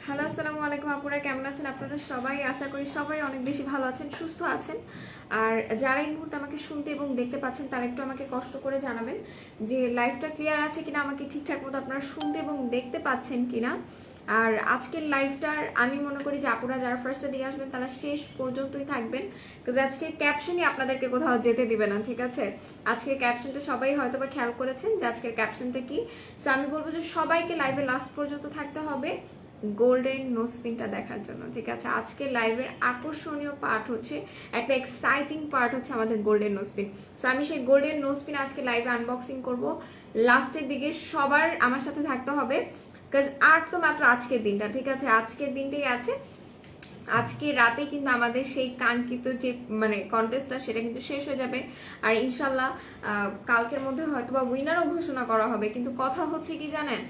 Hello, আসসালামু আলাইকুম আপুরা, কেমন আছেন আপনারা সবাই? আশা করি সবাই অনেক বেশি ভালো আছেন, সুস্থ আছেন। আর যারা এই মুহূর্তে আমাকে শুনতে এবং দেখতে পাচ্ছেন তারা একটু আমাকে কষ্ট করে জানাবেন যে লাইভটা ক্লিয়ার আছে কিনা, আমাকে ঠিকঠাক মতো আপনারা শুনতে এবং দেখতে পাচ্ছেন কিনা। আর আজকের লাইভটার আমি মনে করি যে আপুরা যারা ফার্স্টে দিয়ে আসবেন তারা শেষ পর্যন্তই থাকবেন, কারণ আজকের ক্যাপশনই আপনাদেরকে কোথাও যেতে দিবে না, ঠিক আছে? আজকের ক্যাপশনটা সবাই হয়তো বা খেয়াল করেছেন যে আজকের ক্যাপশনটা কি। সো আমি বলবো যে সবাইকে লাইভে লাস্ট পর্যন্ত থাকতে হবে গোল্ডেন নোজপিনটা দেখার জন্য, ঠিক আছে? আজকে লাইভের আকর্ষণীয় পার্ট হচ্ছে, একটা এক্সাইটিং পার্ট হচ্ছে আমাদের গোল্ডেন নোজপিন। সো আমি সেই গোল্ডেন নোজপিন আজকে লাইভে আনবক্সিং করব। লাস্টের দিকে সবার আমার সাথে থাকতে হবে, বিকজ আর তো মাত্র আজকের দিনটা, ঠিক আছে? আজকের দিনটাই আছে। আজকে রাতে কিন্তু আমাদের সেই কাঙ্ক্ষিত যে কন্টেস্টটা সেটা কিন্তু শেষ হয়ে যাবে। আর ইনশাল্লাহ কালকের মধ্যে হয়তো বা উইনারও ঘোষণা করা হবে। কিন্তু কথা হচ্ছে কি জানেন,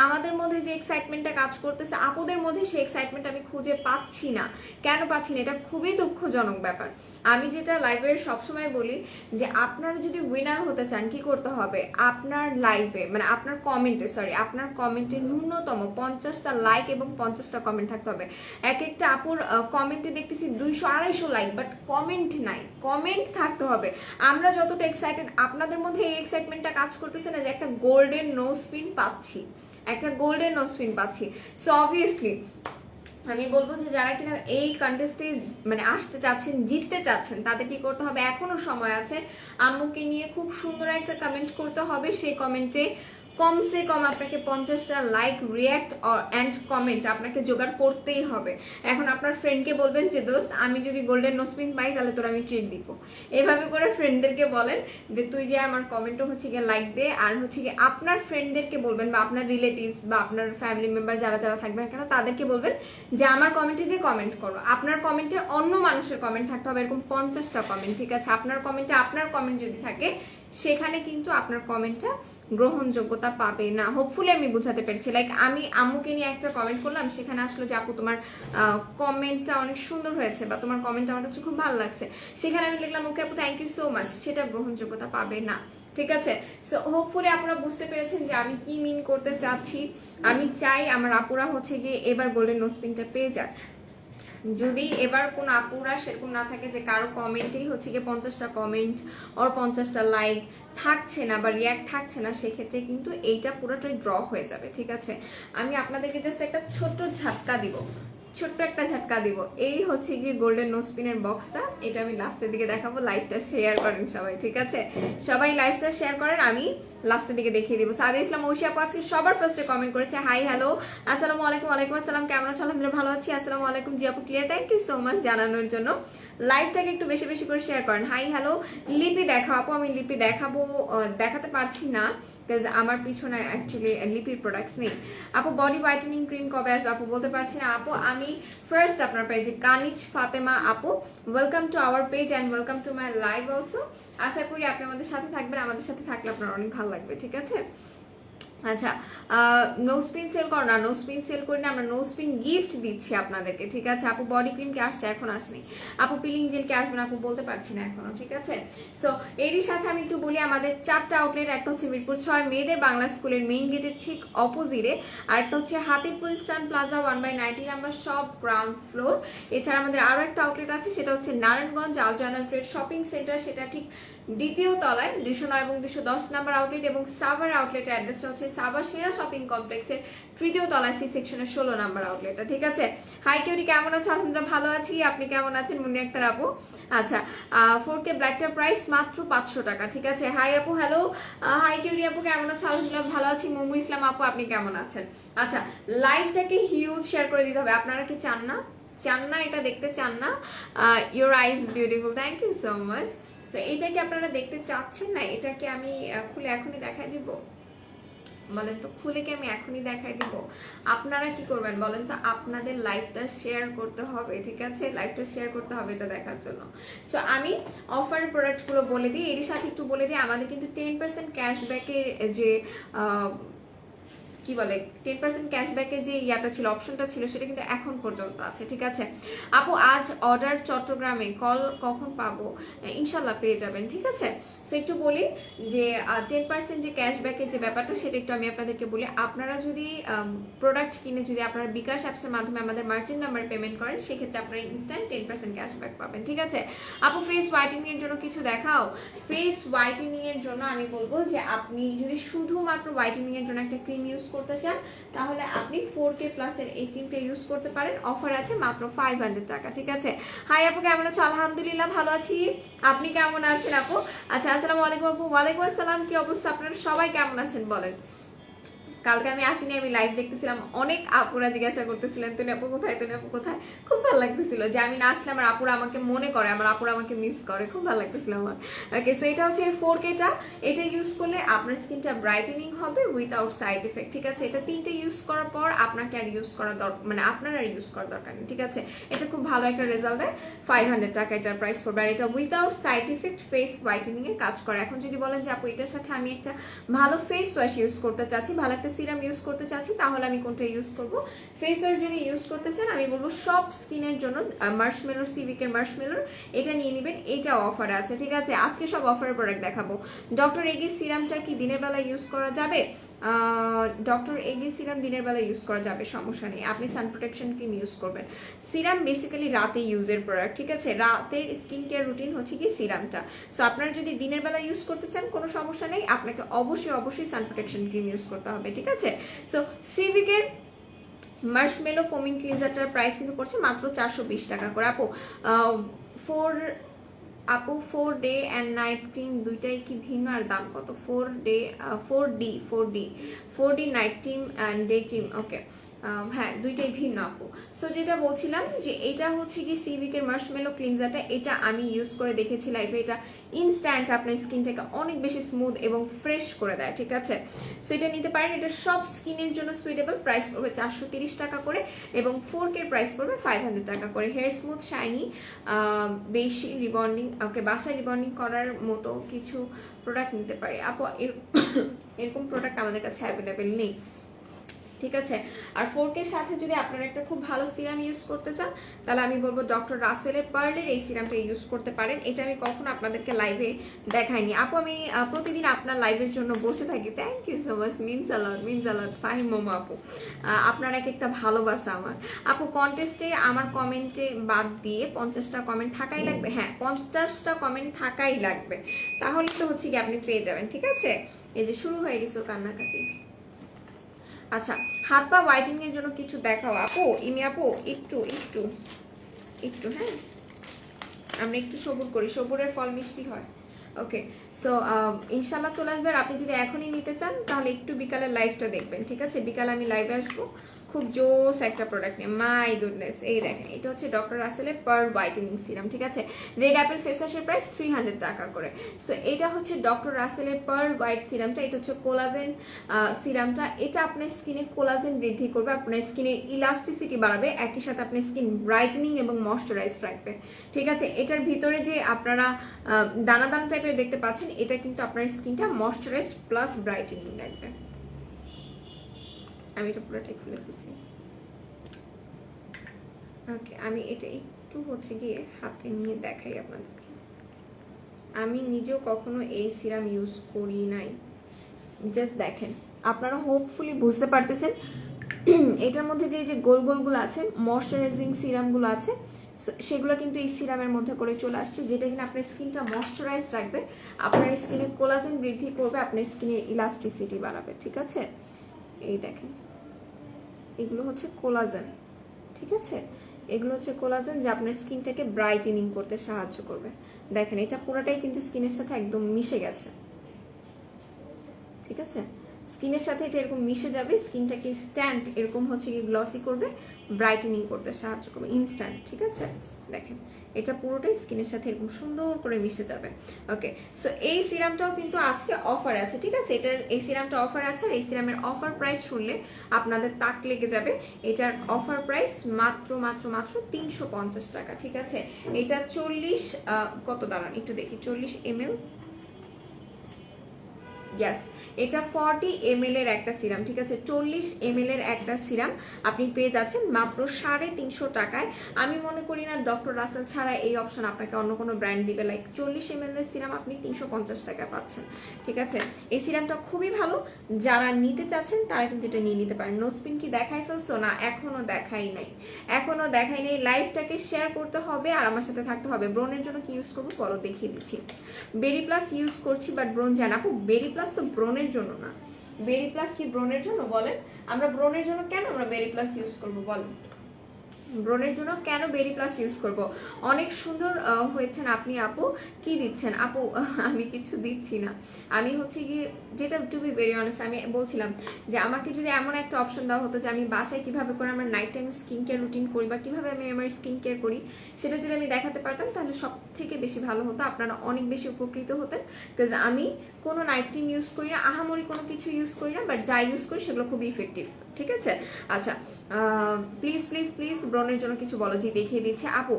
আমাদের মধ্যে যে এক্সাইটমেন্টটা কাজ করতেছে, আপুদের মধ্যে সেই এক্সাইটমেন্ট আমি খুঁজে পাচ্ছি না। কেন পাচ্ছি না? এটা খুবই দুঃখজনক ব্যাপার। আমি যেটা লাইভের সবসময় বলি যে আপনারা যদি উইনার হতে চান কি করতে হবে, আপনার লাইভে আপনার কমেন্টে ন্যূনতম 50টা লাইক এবং 50টা কমেন্ট থাকতে হবে। এক একটা আপুর কমেন্টে দেখতেছি 200-250 লাইক, বাট কমেন্ট নাই। কমেন্ট থাকতে হবে। আমরা যতটা এক্সাইটেড, আপনাদের মধ্যে এই এক্সাইটমেন্টটা কাজ করতেছে না যে একটা গোল্ডেন নোজপিন পাচ্ছি, একটা গোল্ডেন নোজপিন পাচ্ছি। সো অবভিয়াসলি আমি বলবো যে যারা কিনা এই কন্টেস্টে আসতে চাচ্ছেন, জিততে চাচ্ছেন, তাদের কি করতে হবে, এখনো সময় আছে। আম্মুকে নিয়ে খুব সুন্দর একটা কমেন্ট করতে হবে। সেই কমেন্টে কমসে কম আপনাকে 50টা লাইক, রিয়াক্ট অ্যান্ড কমেন্ট আপনাকে জোগাড় করতেই হবে। এখন আপনার ফ্রেন্ডকে বলবেন যে দোস্ত, আমি যদি গোল্ডেন নোজপিন পাই তাহলে তোর আমি ট্রিট দিব। এভাবে করে ফ্রেন্ডদেরকে বলেন যে তুই যে আমার কমেন্টও হচ্ছে গিয়ে লাইক দে। আর হচ্ছে গিয়ে আপনার ফ্রেন্ডদেরকে বলবেন বা আপনার রিলেটিভস বা আপনার ফ্যামিলি মেম্বার যারা যারা থাকবেন কেন তাদেরকে বলবেন যে আমার কমেন্টে যে কমেন্ট করো, আপনার কমেন্টে অন্য মানুষের কমেন্ট থাকতে হবে, এরকম 50টা কমেন্ট, ঠিক আছে? আপনার কমেন্টে আপনার কমেন্ট যদি থাকে সেখানে কিন্তু আপনার কমেন্টটা গ্রহণযোগ্যতা পাবে না। হোপফুলি আমি বুঝাতে পেরেছি। লাইক আমি আম্মুকে নিয়ে একটা কমেন্ট করলাম, সেখানে আসলো যে আপু তোমার কমেন্টটা অনেক সুন্দর হয়েছে বা তোমার কমেন্টটা আমার কাছে খুব ভালো লাগছে, সেখানে আমি লিখলাম ওকে আপু থ্যাংক ইউ সো মাচ, সেটা গ্রহণযোগ্যতা পাবে না, ঠিক আছে? সো হোপফুলি আপনারা বুঝতে পেরেছেন যে আমি কি মিন করতে চাচ্ছি। আমি চাই আমার আপুরা হচ্ছে গিয়ে এবার গোল্ডেন নোজপিনটা পেয়ে যাক। যদি এবার কোন আপুরা সেরকম না থাকে যে কারো কমেন্টেই হচ্ছে গিয়ে 50টা কমেন্ট আর 50টা লাইক থাকছে না বা রিয়াক্ট থাকছে না, সেক্ষেত্রে কিন্তু এইটা পুরোটাই ড্র হয়ে যাবে, ঠিক আছে? আমি আপনাদেরকে জাস্ট একটা ছোট্ট ঝাটকা দিব, ছোট্ট একটা ঝাটকা দিব। এই হচ্ছে গিয়ে গোল্ডেন নোজপিনের বক্সটা, এটা আমি লাস্টের দিকে দেখাবো। লাইভটা শেয়ার করেন সবাই, ঠিক আছে? সবাই লাইভটা শেয়ার করেন, আমি লাস্টের দিকে দেখিয়ে দিব। সাদিয়া ইসলাম ঐশী আপু আজকে সবার ফার্স্টে কমেন্ট করেছে হাই হ্যালো আসসালামু আলাইকুম। ওয়ালাইকুম আসসালাম, কেমন আছো? আলহামদুলিল্লাহ ভালো আছি। আসসালামু আলাইকুম জি আপু, clear, thank you so much জানানোর জন্য। লাইভটাকে একটু বেশি বেশি করে শেয়ার করেন। হাই হ্যালো লিপি দেখাও আপু, আমি লিপি দেখাবো, দেখাতে পারছি না বিকজ আমার পিছনে অ্যাকচুয়ালি লিপির প্রোডাক্টস নেই। আপু বডি হোয়াইটেনিং ক্রিম কবে আসবে আপু বলতে পারছি না আপু। আমি ফার্স্ট আপনার পেজে কানিজ ফাতেমা আপু, welcome to our page and welcome to my live also. আশা করি আপনি আমাদের সাথে থাকবেন, আমাদের সাথে থাকলে আপনার অনেক ভালো লাগবে, ঠিক আছে? আচ্ছা, নোজপিন সেল করো না, নোজপিন সেল করি না, আমরা নোজপিন গিফট দিচ্ছি আপনাদেরকে, ঠিক আছে? আপু বডি ক্রিম কে আসছে, এখন আসেনি। আপু পিলিং জেল কে আসবে না আপু বলতে পারছি না এখনো, ঠিক আছে? সো এরই সাথে আমি একটু বলি আমাদের 4টা আউটলেট, একটা হচ্ছে মিরপুর 6 মেয়েদের বাংলা স্কুলের মেইন গেটের ঠিক অপোজিটে, আর একটা হচ্ছে Hatirpool eastern Plaza 1/90 number shop ground floor. এছাড়া আমাদের আরো একটা আউটলেট আছে, সেটা হচ্ছে নারায়ণগঞ্জ আলজানা ট্রেড শপিং সেন্টার, সেটা ঠিক দ্বিতীয় তলায় 209 এবং 210 নাম্বার আউটলেট। এবং সাভার আউটলেটের অ্যাড্রেসটা হচ্ছে সাভার সেরা শপিং কমপ্লেক্সের তৃতীয় তলায় সি সেকশনের 16 নাম্বার আউটলেটটা, ঠিক আছে? হাই কেউরি কেমন আছো? আলহামদুলিল্লাহ ভালো আছি, আপনি কেমন আছেন? মুন্নি আক্তার আপু, আচ্ছা 4K ব্ল্যাকটার প্রাইস মাত্র 500 টাকা, ঠিক আছে? হাই আপু হ্যালো, হাই কেউরি আপু কেমন আছো? আলহামদুলিল্লাহ ভালো আছি। মোমো ইসলাম আপু আপনি কেমন আছেন? আচ্ছা লাইভটাকে হিউজ শেয়ার করে দিতে হবে। আপনারা কি চান না, চান না এটা দেখতে চান না? Your eyes beautiful, thank you so much. So এটা কি আপনারা দেখতে চাচ্ছেন না? এটাকে আমি খুলে এখনই দেখাই দিব, বলেন তো? খুলে কি আমি এখনই দেখাই দিব? আপনারা কি করবেন বলেন তো? আপনাদের লাইভটা শেয়ার করতে হবে, ঠিক আছে? লাইভটা শেয়ার করতে হবে এটা দেখার জন্য। সো আমি অফারের প্রোডাক্টগুলো বলে দিই, এর সাথে একটু বলে দিই আমাদের কিন্তু 10% ক্যাশব্যাকের যে কি বলে 10% ক্যাশব্যাকের যে ইয়াটা ছিল, অপশনটা ছিল, সেটা কিন্তু এখন পর্যন্ত আছে। ঠিক আছে আপু, আজ অর্ডার চট্টগ্রামে, কল কখন পাবো? ইনশাল্লাহ পেয়ে যাবেন। ঠিক আছে, সো একটু বলি যে 10% যে ক্যাশব্যাকের যে ব্যাপারটা, সেটা একটু আমি আপনাদেরকে বলি। আপনারা যদি প্রোডাক্ট কিনে যদি আপনারা বিকাশ অ্যাপসের মাধ্যমে আমাদের মার্চেন্ট নাম্বারে পেমেন্ট করেন, সেক্ষেত্রে আপনারা ইনস্ট্যান্ট 10% ক্যাশব্যাক পাবেন। ঠিক আছে আপু, ফেস হোয়াইটেনিং এর জন্য কিছু দেখাও। ফেস হোয়াইটেনিং এর জন্য আমি বলবো যে আপনি যদি শুধুমাত্র হোয়াইটেনিং এর জন্য একটা ক্রিম ইউজ করতে চান, তাহলে আপনি 4K প্লাসের এই ক্রিমটা ইউজ করতে পারেন। অফার আছে মাত্র 500 টাকা। ঠিক আছে, হাই আপু, কেমন আছো? আলহামদুলিল্লাহ ভালো আছি, আপনি কেমন আছেন আপু? আচ্ছা, আসসালামু আলাইকুম আপু। ওয়ালাইকুম আসসালাম, কি অবস্থা? আপনারা সবাই কেমন আছেন বলেন? কালকে আমি আসিনি, আমি লাইভ দেখতেছিলাম, অনেক আপুরা জিজ্ঞাসা করতেছিলেন তুমি আপু কোথায়, তুমি আপু কোথায়। খুব ভালো লাগতেছিল যে আমি না আসলে আমার আপুরা আমাকে মনে করে, আমার আপুরা আমাকে মিস করে, খুব ভালো লাগতেছিল আমার। ওকে, সো এটা হচ্ছে 4Kটা, এটা ইউজ করলে আপনার স্কিনটা ব্রাইটেনিং হবে উইথাউট সাইড এফেক্ট। ঠিক আছে, এটা 3টে ইউজ করার পর আপনাকে আর ইউজ করা মানে আপনার আর ইউজ করার দরকার নেই। ঠিক আছে, এটা খুব ভালো একটা রেজাল্ট দেয়। 500 টাকা এটার প্রাইস পড়বে, আর এটা without side effect face whitening এর কাজ করে। এখন যদি বলেন যে আপু এটার সাথে আমি একটা ভালো ফেস ওয়াশ ইউজ করতে চাচ্ছি, ভালো একটা সিরাম ইউজ করতে চাচ্ছি, তাহলে আমি কোনটা ইউজ করব? ফেস ওয়াশ যদি ইউজ করতে চান, আমি বলবো সব স্কিনের জন্য মার্শমেলো, সিভিকের মার্শমেলোর এটা নিয়ে নেবেন, এটা অফারে আছে। ঠিক আছে, আজকে সব অফারের প্রোডাক্ট দেখাবো। ডক্টর এগি সিরামটা কি দিনের বেলা ইউজ করা যাবে? ডক্টর এগি সিরাম দিনের বেলা ইউজ করা যাবে, সমস্যা নেই। আপনি সান প্রোটেকশন ক্রিম ইউজ করবেন। সিরাম বেসিক্যালি রাতে ইউজের প্রোডাক্ট। ঠিক আছে, রাতের স্কিন কেয়ার রুটিন হচ্ছে কি সিরামটা। সো আপনারা যদি দিনের বেলা ইউজ করতে চান, কোনো সমস্যা নেই, আপনাকে অবশ্যই সান প্রোটেকশন ক্রিম ইউজ করতে হবে। ঠিক আছে, সো সিভিকের মার্শমেলো ফোমিং ক্লিনজারটার প্রাইস কিন্তু পড়ছে মাত্র 420 টাকা করে। আপু 4 ডে অ্যান্ড নাইট ক্রিম দুইটাই কি ভিন্ন, আর দাম কত? 4D night cream and day cream, okay, হ্যাঁ দুইটাই ভিন্ন আপু। সো যেটা বলছিলাম যে এটা হচ্ছে কি সিভিকের মার্শমেলো ক্লিনজারটা, এটা আমি ইউজ করে দেখেছি লাইভে, এটা ইনস্ট্যান্ট আপনার স্কিনটাকে অনেক বেশি স্মুথ এবং ফ্রেশ করে দেয়। ঠিক আছে, সো এটা নিতে পারেন, এটা সব স্কিনের জন্য সুইটেবল। প্রাইস পড়বে 430 টাকা করে এবং 4K প্রাইস পড়বে 500 টাকা করে। হেয়ার স্মুথ শাইনি, বেশি রিবন্ডিং, ওকে, বাসায় রিবন্ডিং করার মতো কিছু প্রোডাক্ট নিতে পারি আপু। এরকম প্রোডাক্ট আমাদের কাছে অ্যাভেলেবেল নেই। ঠিক আছে, আর 4K সাথে যদি আপনারা একটা খুব ভালো সিরাম ইউজ করতে চান, তাহলে আমি বলবো ডক্টর রাসেলের পার্লের এই সিরামটা ইউজ করতে পারেন। এটা আমি কখনো আপনাদেরকে লাইভে দেখাইনি আপু, আমি প্রতিদিন আপনার লাইভের জন্য বসে থাকি। থ্যাংক ইউ সো মাচ, মিনস আলট ফাহিম মোমো আপু, আপনার একটা ভালোবাসা আমার আপু। কন্টেস্টে আমার কমেন্টে বাদ দিয়ে 50টা কমেন্ট থাকাই লাগবে। হ্যাঁ, 50টা কমেন্ট থাকাই লাগবে, তাহলে তো হচ্ছে কি আপনি পেয়ে যাবেন। ঠিক আছে, এই যে শুরু হয়ে গেছে ওর কান্নাকাটি। আচ্ছা, হাত পা হোয়াইটেনিং এর জন্য কিছু দেখাও আপু। ইমি আপু একটু একটু একটু হ্যাঁ, আমরা একটু সবুর করি, সবুরের ফল মিষ্টি হয়। ওকে, সো ইনশাল্লাহ চলে আসবে। আর আপনি যদি এখনই নিতে চান, তাহলে একটু বিকালের লাইভটা দেখবেন। ঠিক আছে, বিকালে আমি লাইভে আসবো খুব জোস একটা প্রোডাক্ট নিয়ে। মাই গুডনেস, এই দেখেন, এটা হচ্ছে ডক্টর রাসেলের পার্ল হোয়াইটেনিং সিরাম। ঠিক আছে, রেড অ্যাপেল ফেস ওয়াশের প্রাইস 300 টাকা করে। সো এটা হচ্ছে ডক্টর রাসেলের পার্ল হোয়াইট সিরামটা, এটা হচ্ছে কোলাজেন সিরামটা। এটা আপনার স্কিনে কোলাজেন বৃদ্ধি করবে, আপনার স্কিনের ইলাস্টিসিটি বাড়াবে, একই সাথে আপনার স্কিন ব্রাইটেনিং এবং ময়শ্চারাইজ রাখবে। ঠিক আছে, এটার ভিতরে যে আপনারা দানা দানা টাইপের দেখতে পাচ্ছেন, এটা কিন্তু আপনার স্কিনটা ময়শ্চারাইজ প্লাস ব্রাইটেনিং রাখবে। আমি এটা পুরোটাই খুলে ফেলছি। ওকে, আমি এটা একটু হচ্ছে গিয়ে হাতে নিয়ে দেখাই আপনাদেরকে। আমি নিজেও কখনো এই সিরাম ইউজ করি নাই, জাস্ট দেখেন, আপনারা হোপফুলি বুঝতে পারতেছেন। এটার মধ্যে যে গোল গোলগুলো আছে, ময়শ্চারাইজিং সিরামগুলো আছে, সেগুলো কিন্তু এই সিরামের মধ্যে করে চলে আসছে, যেটা কিনা আপনার স্কিনটা ময়শ্চারাইজ রাখবে, আপনার স্কিনে কোলাজেন বৃদ্ধি করবে, আপনার স্কিনের ইলাস্টিসিটি বাড়াবে। ঠিক আছে, এই দেখেন, এগুলো হচ্ছে কোলাজেন। ঠিক আছে, এগুলো হচ্ছে কোলাজেন, যা আপনার স্কিনটাকে ব্রাইটেনিং করতে সাহায্য করবে। দেখেন, এটা পুরোটাই কিন্তু স্কিনের সাথে একদম মিশে গেছে। ঠিক আছে, স্কিনের সাথে এটা এরকম মিশে যাবে, স্কিনটাকে ইনস্ট্যান্ট এরকম হচ্ছে কি গ্লসি করবে, ব্রাইটেনিং করতে সাহায্য করবে ইনস্ট্যান্ট। ঠিক আছে, দেখেন, এটা পুরোটাই স্কিনের সাথে এরকম সুন্দর করে মিশে যাবে। ওকে, সো এই সিরামটাও কিন্তু আজকে অফার আছে। ঠিক আছে, এটার এই সিরামটা অফার আছে, আর এই সিরামের অফার প্রাইস শুনলে আপনাদের তাক লেগে যাবে। এটার অফার প্রাইস মাত্র মাত্র মাত্র 350 টাকা। ঠিক আছে, এটা 40 কত দাঁড়ান একটু দেখি, 40 ml ইয়াস, এটা 40 ml এর একটা সিরাম, ঠিক আছে, 40 ml এর একটা সিরাম আপনি পেয়ে যাচ্ছেন মাত্র 350 টাকায়। আমি মনে করি না ডক্টর রাসেল ছাড়া এই অপশন আপনাকে অন্য কোনো ব্র্যান্ড দিবে। লাইক 40 ml এর সিরাম আপনি 350 টাকা পাচ্ছেন, ঠিক আছে। এই সিরামটা খুবই ভালো, যারা নিতে চাচ্ছেন তারা কিন্তু এটা নিয়ে নিতে পারেন। নোসপিন কি দেখাই ফেলছো? না, এখনো দেখাই নাই, এখনো দেখাই নাই। লাইভটাকে শেয়ার করতে হবে আর আমার সাথে থাকতে হবে। ব্রনের জন্য কি ইউজ করবো বলো, দেখিয়ে দিচ্ছি। বেরি প্লাস ইউজ করছি, বাট ব্রন যায় না আপু। বেরি প্লাস তো ব্রনের জন্য না। বেরি প্লাস কি ব্রনের জন্য বলেন? আমরা ব্রনের জন্য কেন আমরা বেরি প্লাস ইউজ করবো বলেন? ব্রনের জন্য কেন বেরি প্লাস ইউজ করব? অনেক সুন্দর হয়েছেন আপনি আপু। কি দিচ্ছেন আপু? আমি কিছু দিচ্ছি না, আমি হচ্ছে গিয়ে, যেটা টু বি ভেরি অনেস্ট, আমি বলছিলাম যে আমাকে যদি এমন একটা অপশন দেওয়া হতো যে আমি বাসায় কিভাবে করে আমার night time skin care routine করি বা কিভাবে আমি আমার স্কিন কেয়ার করি, সেটা যদি আমি দেখাতে পারতাম তাহলে সব থেকে বেশি ভালো হতো, আপনারা অনেক বেশি উপকৃত হতেন। বিকজ আমি কোনো নাইট ক্রিম ইউজ করি না, আহামরি কোনো কিছু ইউজ করি না, বাট যা ইউজ করি সেগুলো খুবই ইফেক্টিভ, ঠিক আছে। আচ্ছা, প্লিজ প্লিজ প্লিজ ব্রনের জন্য কিছু বলো। জি, দেখিয়ে দিচ্ছে আপু।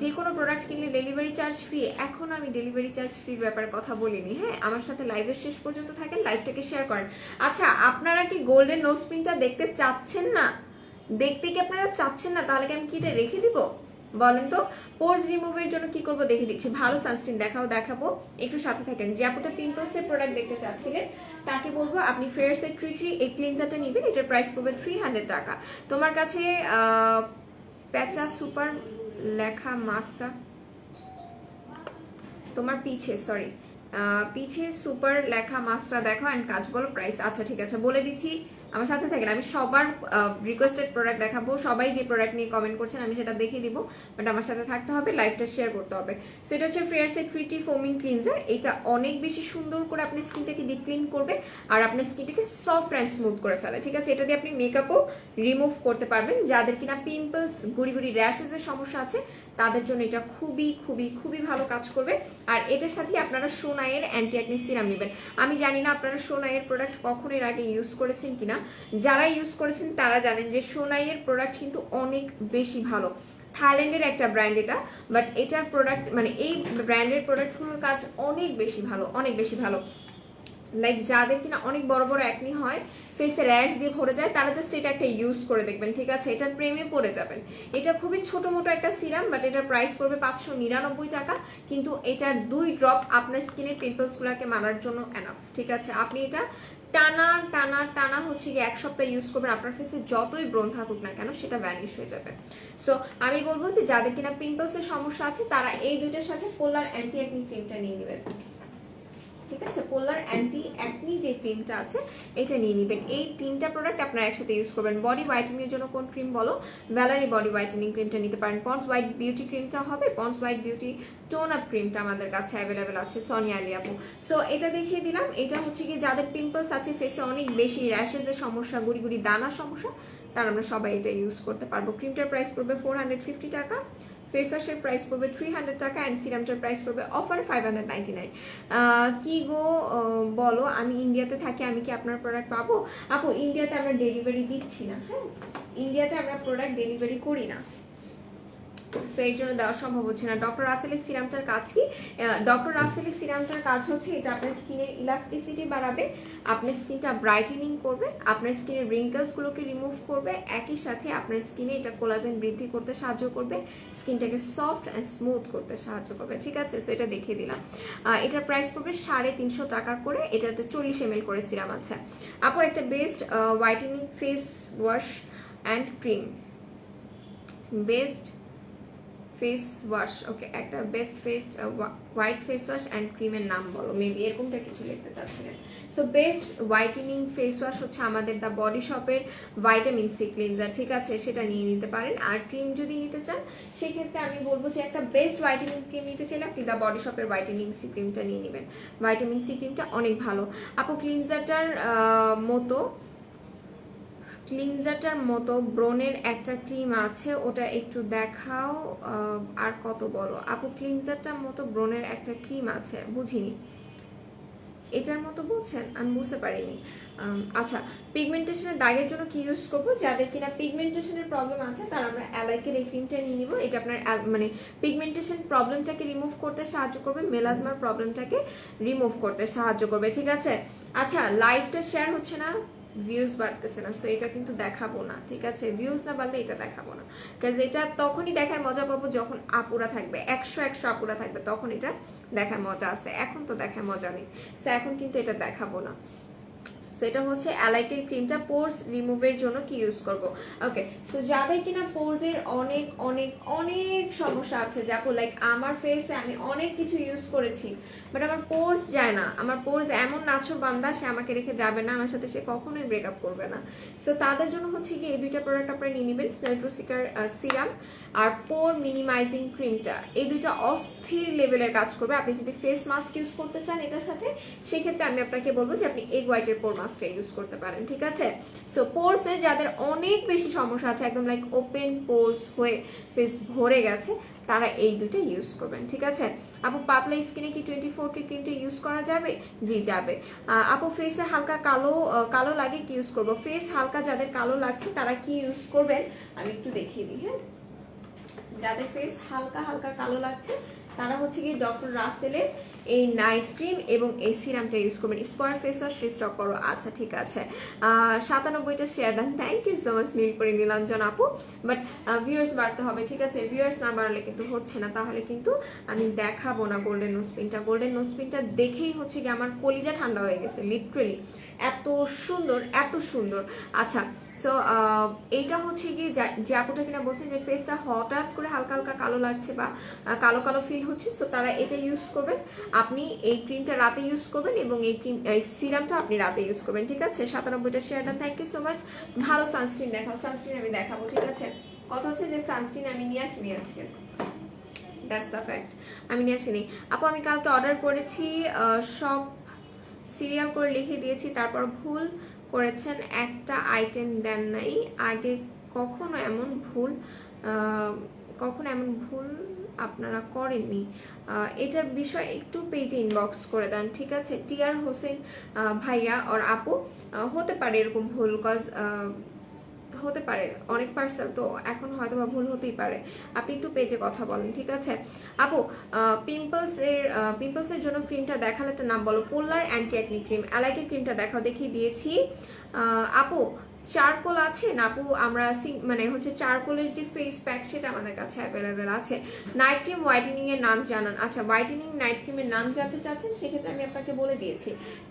যে কোনো প্রোডাক্ট কিনলে ডেলিভারি চার্জ ফ্রি? এখন আমি ডেলিভারি চার্জ ফ্রির ব্যাপারে কথা বলিনি। হ্যাঁ, আমার সাথে লাইভের শেষ পর্যন্ত থাকেন, লাইভটাকে শেয়ার করেন। আচ্ছা, আপনারা কি গোল্ডেন নোজপিনটা দেখতে চাচ্ছেন না? দেখতে কি আপনারা চাচ্ছেন না? তাহলে কি আমি কি এটা রেখে দিব বলেন তো? পোর্স রিমুভের জন্য কি করবো দেখে দিচ্ছি। ভালো সানস্ক্রিন দেখাবো, একটু সাথে থাকেন। যে আপুটা পিম্পলস এর প্রোডাক্ট দেখতে চাচ্ছিলেন তাকে বলবো আপনি ফেয়ারসের ট্রি এই ক্লিনজারটা নেবেন। এটার প্রাইস পড়বে 300 টাকা। তোমার কাছে প্যাচা সুপার লেখা মাস্কটা তোমার পিছে সুপার লেখা মাস্কটা দেখো অ্যান্ড কাজ বলো প্রাইস। আচ্ছা ঠিক আছে, বলে দিচ্ছি, আমার সাথে থাকেন। আমি সবার রিকোয়েস্টেড প্রোডাক্ট দেখাবো, সবাই যে প্রোডাক্ট নিয়ে কমেন্ট করছেন আমি সেটা দেখিয়ে দিব, বাট আমার সাথে থাকতে হবে, লাইভটা শেয়ার করতে হবে। সো এটা হচ্ছে ফেয়ারসের ট্রিটি ফোমিং ক্লিনজার। এটা অনেক বেশি সুন্দর করে আপনার স্কিনটাকে ডিপ ক্লিন করবে আর আপনার স্কিনটাকে সফট অ্যান্ড স্মুথ করে ফেলে, ঠিক আছে। এটা দিয়ে আপনি মেকআপও রিমুভ করতে পারবেন। যাদের কিনা পিম্পলস, গুড়ি গুড়ি র্যাশেসের সমস্যা আছে তাদের জন্য এটা খুবই খুবই খুবই ভালো কাজ করবে। আর এটার সাথে আপনারা সোনাইয়ের অ্যান্টি অ্যাকনি সিরাম নেবেন। আমি জানি না আপনারা সোনাইয়ের প্রোডাক্ট কখন এর আগে ইউজ করেছেন কিনা, যারা ইউজ করেছেন তারা জানেন যে সোনাইয়ের প্রোডাক্ট কিন্তু অনেক বেশি ভালো। থাইল্যান্ডের একটা ব্র্যান্ড এটা, বাট এটার প্রোডাক্ট মানে এই ব্র্যান্ডের প্রোডাক্টগুলোর কাজ অনেক বেশি ভালো, অনেক বেশি ভালো। লাইক যাদের কিনা অনেক বড় বড় অ্যাকনি হয়, ফেসে র্যাশ দিয়ে ভরে যায়, তারা জাস্ট এটা একটা ইউজ করে দেখবেন, ঠিক আছে। এটার প্রেমে পড়ে যাবেন। এটা খুবই ছোট মোটো একটা সিরাম, বাট এটার প্রাইস পড়বে 599 টাকা। কিন্তু এটার 2 ড্রপ আপনার স্কিনের পিম্পলসগুলোকে মারার জন্য এনাফ, ঠিক আছে। আপনি এটা টানা টানা টানা হচ্ছে গিয়ে 1 সপ্তাহ ইউজ করবেন, আপনার ফেসে যতই ব্রণ থাকুক না কেন সেটা ভ্যানিশ হয়ে যাবে। সো আমি বলবো যে যাদের কিনা পিম্পলসের সমস্যা আছে তারা এই দুইটার সাথে পোলার অ্যান্টি অ্যাকনি ক্রিমটা নিয়ে নেবেন, ঠিক আছে। পোলার অ্যান্টি অ্যাকনি যে ক্রিমটা আছে এটা নিয়ে নেবেন। এই 3টা প্রোডাক্ট আপনারা একসাথে ইউজ করবেন। বডি হোয়াইটেনিং এর জন্য কোন ক্রিম বলো? ভ্যালারি বডি হোয়াইটেনিং ক্রিমটা নিতে পারেন। পন্ডস হোয়াইট বিউটি ক্রিমটা হবে, Pond's white beauty tone up ক্রিমটা আমাদের কাছে অ্যাভেলেবেল আছে, সোনিয়া আলী আপু। সো এটা দেখিয়ে দিলাম। এটা হচ্ছে কি যাদের পিম্পলস আছে, ফেসে অনেক বেশি র্যাশেসের সমস্যা, গুড়ি গুড়ি দানার সমস্যা, তার আমরা সবাই এটা ইউজ করতে পারবো। ক্রিমটার প্রাইস পড়বে 450 টাকা, ফেস ওয়াশের প্রাইস পড়বে 300 টাকা অ্যান্ড সিরামটার প্রাইস পড়বে অফার 599। কি গো বলো, আমি ইন্ডিয়াতে থাকি, আমি কি আপনার প্রোডাক্ট পাবো? আপু ইন্ডিয়াতে আমরা ডেলিভারি দিচ্ছি না, হ্যাঁ, ইন্ডিয়াতে আমরা প্রোডাক্ট ডেলিভারি করি না, সো এই জন্য দেওয়া সম্ভব হচ্ছে না। ডক্টর রাসেলের সিরামটার কাজ কি? ডক্টর রাসেলের সিরামটার কাজ হচ্ছে এটা আপনার স্কিনের ইলাস্টিসিটি বাড়াবে, আপনার স্কিনটা ব্রাইটেনিং করবে, আপনার স্কিনের রিঙ্কেলসগুলোকে রিমুভ করবে, একই সাথে আপনার স্কিনে এটা কোলাজেন বৃদ্ধি করতে সাহায্য করবে, স্কিনটাকে সফট অ্যান্ড স্মুথ করতে সাহায্য করবে, ঠিক আছে। সো এটা দেখিয়ে দিলাম। এটার প্রাইস পড়বে 350 টাকা করে। এটাতে 40 ml করে সিরাম আছে। আপু একটা best whitening face wash and cream, best face wash, okay, একটা best face white face wash and ক্রিমের নাম বলো, মেবি এরকমটা কিছু লিখতে চাচ্ছিলেন। So best whitening face wash হচ্ছে আমাদের দ্য বডি শপের ভাইটামিন সি ক্লিনজার, ঠিক আছে, সেটা নিয়ে নিতে পারেন। আর ক্রিম যদি নিতে চান সেক্ষেত্রে আমি বলবো যে একটা বেস্ট হোয়াইটেনিং ক্রিম নিতে চাইলে আপনি দ্য বডি শপের ভাইটামিন সি ক্রিমটা নিয়ে নেবেন। ভাইটামিন সি ক্রিমটা অনেক ভালো। আপু ক্লিনজারটার মতো ব্রনের একটা ক্রিম আছে, ওটা একটু দেখাও। আর কত বলো আপু? ক্লিনজারটার মতো ব্রনের একটা ক্রিম আছে, বুঝিনি। এটার মতো বলছেন, আমি বুঝতে পারিনি। আচ্ছা, পিগমেন্টেশনের দাগের জন্য কি ইউজ করবো? যাদের কিনা পিগমেন্টেশনের প্রবলেম আছে তারা আমরা অ্যালাইকের এই ক্রিমটা নিয়ে নিব। এটা আপনার মানে পিগমেন্টেশন প্রবলেমটাকে রিমুভ করতে সাহায্য করবে, মেলাজমার প্রবলেমটাকে রিমুভ করতে সাহায্য করবে, ঠিক আছে? আচ্ছা, লাইভটা শেয়ার হচ্ছে না, ভিউজ বাড়তেছে না, সো এটা কিন্তু দেখাবো না, ঠিক আছে? ভিউজ না বাড়লে এটা দেখাবো না, কারণ এটা তখনই দেখায় মজা পাবো যখন আপুরা থাকবে, 100 আপুরা থাকবে, তখন এটা দেখায় মজা আছে। এখন তো দেখায় মজা নেই, সো এখন কিন্তু এটা দেখাবো না। সো এটা হচ্ছে অ্যালাইকের ক্রিমটা পোর্স রিমুভের জন্য কি ইউজ করব। ওকে, সো যাদের কিনা পোর্সের অনেক অনেক অনেক সমস্যা আছে, যাবো লাইক আমার ফেসে আমি অনেক কিছু ইউজ করেছি বাট আমার পোর্স যায় না, আমার পোর্স এমন নাছর বান্দা, সে আমাকে রেখে যাবে না, আমার সাথে সে কখনোই ব্রেকআপ করবে না। সো তাদের জন্য হচ্ছে কি এই দুইটা প্রোডাক্ট আপনারা নিয়ে নেবেন, স্নেলট্রোসিকার সিরাম আর পোর মিনিমাইজিং ক্রিমটা। এই দুইটা অস্থির লেভেলের কাজ করবে। আপনি যদি ফেস মাস্ক ইউজ করতে চান এটার সাথে, সেক্ষেত্রে আমি আপনাকে বলবো যে আপনি এগ হোয়াইটের পোর মাস্কটা ইউজ করতে পারেন, ঠিক আছে? সো পোর্সে যাদের অনেক বেশি সমস্যা আছে, একদম লাইক ওপেন পোর্স হয়ে ফেস ভরে গেছে, তারা এই দুটো ইউজ করবেন, ঠিক আছে? আপু পাতলা স্কিনে কি 24K ক্রিমটা ইউজ করা যাবে? জি যাবে। আপু ফেসে হালকা কালো কালো লাগে কি ইউজ করবো? ফেস হালকা যাদের কালো লাগছে তারা কি ইউজ করবেন আমি একটু দেখিয়ে দিই। হ্যাঁ, যাদের ফেস হালকা হালকা কালো লাগছে তারা হচ্ছে কি ডক্টর রাসেলের এই নাইট ক্রিম এবং এই সিরামটা ইউজ করবেন। স্পয়ার ফেস ওয়াশ রিস্টক করো। আচ্ছা ঠিক আছে, 97টা শেয়ার দেন, thank you so much Nilpori Nilanjan আপু। বাট ভিউয়ার্স বাড়তে হবে, ঠিক আছে? ভিউয়ার্স না বাড়লে কিন্তু হচ্ছে না, তাহলে কিন্তু আমি দেখাবো না গোল্ডেন নোজপিনটা। গোল্ডেন নোজপিনটা দেখেই হচ্ছে কি আমার কলিজা ঠান্ডা হয়ে গেছে, লিটারেলি এত সুন্দর এত সুন্দর। আচ্ছা, সো এইটা হচ্ছে কি যে আপুটা কিনা বলছেন যে ফেসটা হঠাৎ করে হালকা হালকা কালো লাগছে বা কালো কালো ফিল হচ্ছে, সো তারা এটা ইউজ করবেন। আপনি এই ক্রিমটা রাতে ইউজ করবেন এবং এই সিরামটা আপনি রাতে ইউজ করবেন, ঠিক আছে? 97টা শেয়ার দেন, থ্যাংক ইউ সো মাচ। ভালো সানস্ক্রিন দেখাও। সানস্ক্রিন আমি দেখাবো, ঠিক আছে? কথা হচ্ছে যে সানস্ক্রিন আমি নিয়ে আসিনি আজকে, দ্যাটস দ্য ফ্যাক্ট, আমি নিয়ে আসিনি। আপু আমি কালকে অর্ডার করেছি, সব সিরিয়াল করে লিখে দিয়েছি, তারপর ভুল করেছেন, একটা আইটেম দেন নাই। আগে কখনো এমন ভুল আপনারা করেননি। এটার বিষয়ে একটু পেজে ইনবক্স করে দেন, ঠিক আছে? টিআর হোসেন ভাইয়া আর আপু, হতে পারে এরকম ভুল, কজ হতে পারে অনেক পার্সেল তো, এখন হয়তো বা ভুল হতেই পারে। আপনি একটু পেজে কথা বলেন, ঠিক আছে? আপু পিম্পলসের জন্য ক্রিমটা দেখালে একটা নাম বলো। পোলার অ্যান্টি অ্যাকনি ক্রিম, অ্যালাইকের ক্রিমটা দেখাও, দেখিয়ে দিয়েছি। আপু চারকোল আছে না আপু? আমরা মানে হচ্ছে চারকোলের যে ফেস প্যাক সেটা আমাদের কাছে অ্যাভেলেবেল আছে। নাইট ক্রিম হোয়াইটেনিং এর নাম জানান। আচ্ছা, হোয়াইটেনিং নাইট ক্রিমের নাম জানতে চাচ্ছেন, সেক্ষেত্রে আমি আপনাকে বলে দিয়েছি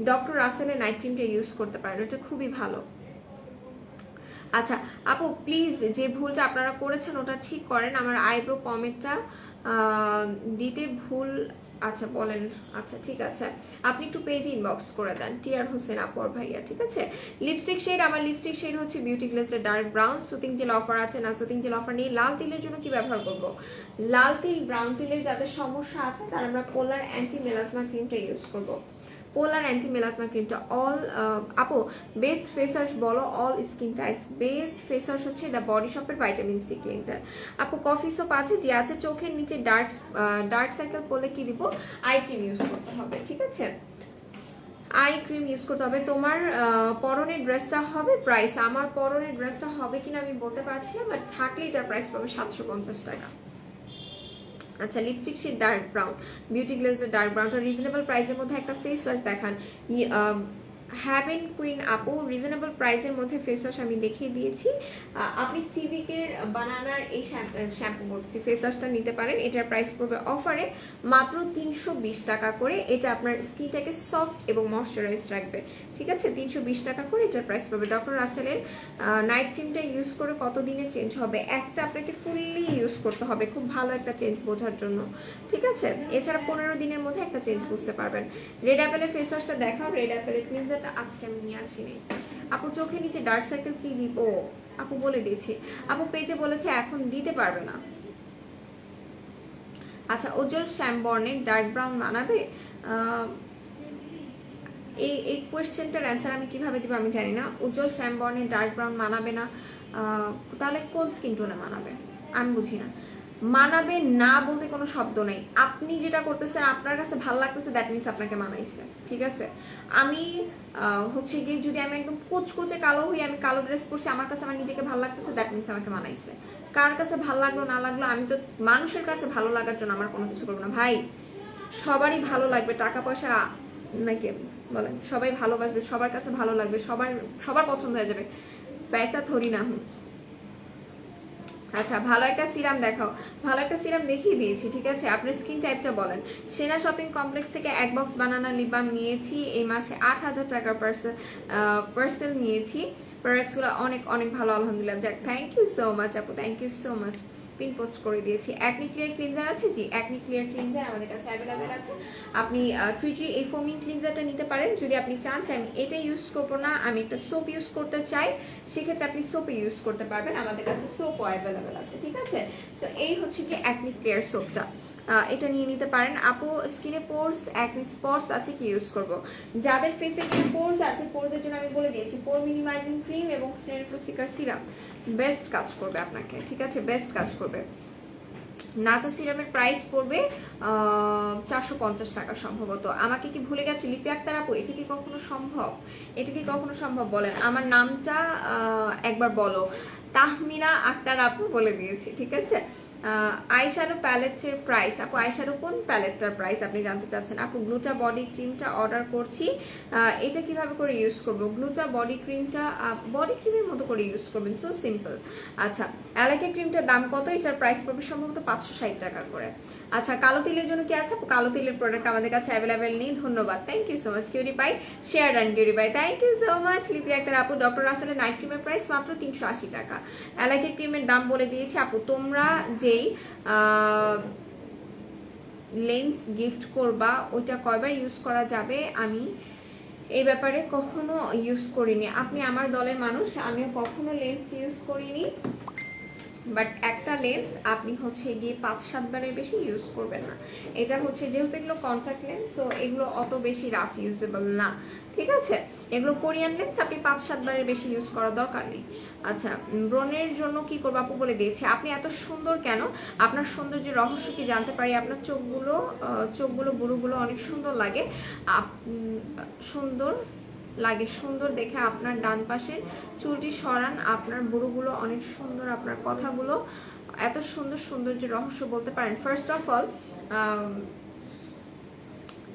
ডক্টর রাসেলের নাইট ক্রিমটা ইউজ করতে পারেন, ওটা খুবই ভালো। আচ্ছা আপু প্লিজ যে ভুলটা আপনারা করেছেন ওটা ঠিক করেন, আমার আইব্রো পমেটটা দিতে ভুল। আচ্ছা বলেন, আচ্ছা ঠিক আছে, আপনি একটু পেজে ইনবক্স করে দেন। টিআর হোসেন আপর ভাইয়া, ঠিক আছে? লিপস্টিক শেড, আমার লিপস্টিক শেড হচ্ছে বিউটি গ্লেজের dark brown. Soothing gel offer আছে না? সুতিং জেল অফার নেই। লাল তিলের জন্য কি ব্যবহার করব? লাল তিল ব্রাউন তিলের যাদের সমস্যা আছে তারা আমরা পোলার অ্যান্টি মেলাজমা ক্রিমটা ইউজ করব। পোলার অ্যান্টি মেলাজমা ক্রিমটা অল আপু বেস্ট ফেস ওয়াশ বলো all skin types. Best face wash হচ্ছে দ্য বডি শপের ভাইটামিন সি ক্লিনজার। আপু কফি সোপ আছে? যে আছে। চোখের নিচে ডার্ক সার্কেল পড়লে কি দিব? আই ক্রিম ইউজ করতে হবে, ঠিক আছে? আই ক্রিম ইউজ করতে হবে। তোমার পরনের ড্রেসটা হবে প্রাইস, আমার পরনের ড্রেসটা হবে কিনা আমি বলতে পারছি না, বাট থাকলে এটার প্রাইস পাবে 750 টাকা। আচ্ছা, lipstick shade dark brown, beauty glazed dark ব্রাউনটা রিজনেবল প্রাইসের মধ্যে একটা ফেস ওয়াশ দেখান। হ্যাভেন কুইন আপু রিজনেবল প্রাইসের মধ্যে ফেস ওয়াশ আমি দেখিয়ে দিয়েছি। আপনি সিভিকের বানানার এই শ্যাম্পু বলছি ফেস ওয়াশটা নিতে পারেন। এটার প্রাইস পড়বে অফারে মাত্র 320 টাকা করে। এটা আপনার স্কিনটাকে সফট এবং ময়শ্চারাইজ রাখবে, ঠিক আছে? 320 টাকা করে এটার প্রাইস পড়বে। ডক্টর রাসেলের নাইট ক্রিমটা ইউজ করে কত দিনে চেঞ্জ হবে? একটা আপনাকে ফুললি ইউজ করতে হবে খুব ভালো একটা চেঞ্জ বোঝার জন্য, ঠিক আছে? এছাড়া 15 দিনের মধ্যে একটা চেঞ্জ বুঝতে পারবেন। রেড অ্যাপেলের ফেস ওয়াশটা দেখাও। রেড অ্যাপেলের ক্লিনজার আজকে আমি নিয়ে আসিনি। আপু চোখে নিচে ডার্ক সার্কেল কি দিব? আপু বলে দিয়েছি। আপু পেজে বলেছে এখন দিতে পারবে না। আচ্ছা, উজ্জ্বল শ্যামবর্ণের ডার্ক ব্রাউন মানাবে? এই কোয়েশ্চেনটার অ্যান্সার আমি কিভাবে দিব আমি জানি না। উজ্জ্বল শ্যামবর্ণের ডার্ক ব্রাউন মানাবে না, তাহলে কোন স্কিন টোনে মানাবে আমি বুঝি না। মানাবে না বলতে কোনো শব্দ নেই। আপনি যেটা করতেছেন আপনার কাছে ভালো লাগতেছে, দ্যাট মিনস আপনাকে মানাইছে, ঠিক আছে? আমি হচ্ছে গিয়ে যদি আমি একদম কোচকোচে কালো হই, আমি কালো ড্রেস পরছি, আমার কাছে আমার নিজেকে ভালো লাগতেছে, দ্যাট মিনস আমাকে মানাইছে। কার কাছে ভালো লাগলো না লাগলো, আমি তো মানুষের কাছে ভালো লাগার জন্য আমার কোনো কিছু করবো না ভাই। সবারই ভালো লাগবে, টাকা পয়সা নাকি বলেন, সবাই ভালোবাসবে, সবার কাছে ভালো লাগবে, সবার পছন্দ হয়ে যাবে, পয়সা থরি না হুম। আচ্ছা, ভালো একটা সিরাম দেখাও। ভালো একটা সিরাম দেখিয়ে দিয়েছি, ঠিক আছে? আপনার স্কিন টাইপটা বলেন। সেনা শপিং কমপ্লেক্স থেকে 1 বক্স বানানা লিপ বাম নিয়েছি এই মাসে, 8,000 টাকার পার্সেল নিয়েছি। প্রোডাক্টসগুলো অনেক অনেক ভালো, আলহামদুলিল্লাহ। যাক, থ্যাংক ইউ সো মাচ আপু, thank you so much. Pin post করে দিয়েছি। অ্যাকনি ক্লিয়ার ক্লিনজার আছে, জি অ্যাকনি ক্লিয়ার ক্লিনজার আমাদের কাছে অ্যাভেলেবেল আছে। আপনি ট্রিটি এই ফোমিং ক্লিনজারটা নিতে পারেন যদি আপনি চান যে আমি এটা ইউজ করবো না, আমি একটা সোপ ইউজ করতে চাই, সেক্ষেত্রে আপনি সোপে ইউজ করতে পারবেন, আমাদের কাছে সোপও অ্যাভেলেবেল আছে, ঠিক আছে? সো এই হচ্ছে কি অ্যাকনি ক্লিয়ার সোপটা, এটা নিয়ে নিতে পারেন। আপু স্কিনে পোর্স অ্যাকনি স্পটস আছে, কি ইউজ করব? যাদের ফেসে কি পোর্স আছে, পোর্সের জন্য আমি বলে দিয়েছি পোর মিনিমাইজিং ক্রিম এবং স্নেল প্রসিকার সিরাম বেস্ট কাজ করবে আপনাকে, ঠিক আছে? বেস্ট কাজ করবে। নাচা সিরামের প্রাইস পড়বে 450 টাকা সম্ভবত। আমাকে কি ভুলে গেছে লিপি আক্তার আপু? এটা কি কখনো সম্ভব? এটা কি কখনো সম্ভব বলেন? আমার নামটা একবার বলো। তাহমিনা আক্তার আপু বলে দিয়েছি, ঠিক আছে? আইশ্যাডো প্যালেটের প্রাইস আপু, আইশ্যাডো কোন প্যালেটটার প্রাইস আপনি জানতে চাচ্ছেন? আপু গ্লুটা বডি ক্রিমটা অর্ডার করছি, এটা কিভাবে করে ইউজ করব? গ্লুটা বডি ক্রিমটা বডি ক্রিমের মতো করে ইউজ করবেন, সো সিম্পল। আচ্ছা, অ্যালাকে ক্রিমটার দাম কত? এটার প্রাইস পড়বে সম্ভবত 560 টাকা করে। আচ্ছা, কালো তিলের জন্য কি আছে? কালো তিলের প্রোডাক্ট আমাদের কাছে অ্যাভেলেবেল নেই, ধন্যবাদ। Thank you so much Qurie পাই, শেয়ার অ্যান্ড কিউরি পাই, thank you so much Lipi Akter আপু। ডক্টর রাসেলের নাইট ক্রিমের প্রাইস মাত্র 380 টাকা। অ্যালাকে ক্রিমের দাম বলে দিয়েছি আপু। তোমরা যেই লেন্স গিফট করবা ওইটা কয়বার ইউজ করা যাবে? আমি এই ব্যাপারে কখনো ইউজ করিনি, আপনি আমার দলের মানুষ, আমিও কখনো লেন্স ইউজ করিনি। বাট একটা লেন্স আপনি হচ্ছে গিয়ে 5-7 বারের বেশি ইউজ করবেন না। এটা হচ্ছে যেহেতু এগুলো কন্ট্যাক্ট লেন্স, সো এগুলো অত বেশি রাফ ইউজেবল না, ঠিক আছে? এগুলো কোরিয়ান লেন্স, আপনি 5-7 বারের বেশি ইউজ করার দরকার নেই। আচ্ছা, ব্রণের জন্য কি করবো আপু বলে দিয়েছি। আপনি এত সুন্দর কেন? আপনার সৌন্দর্যের রহস্য কি জানতে পারি? আপনার চোখগুলো বুড়োগুলো অনেক সুন্দর লাগে, সুন্দর লাগে, সুন্দর দেখে আপনার ডান পাশের চুলটি সরান, আপনার বুড়োগুলো অনেক সুন্দর, আপনার কথাগুলো এত সুন্দর, সৌন্দর্যের রহস্য বলতে পারেন। ফার্স্ট অফ অল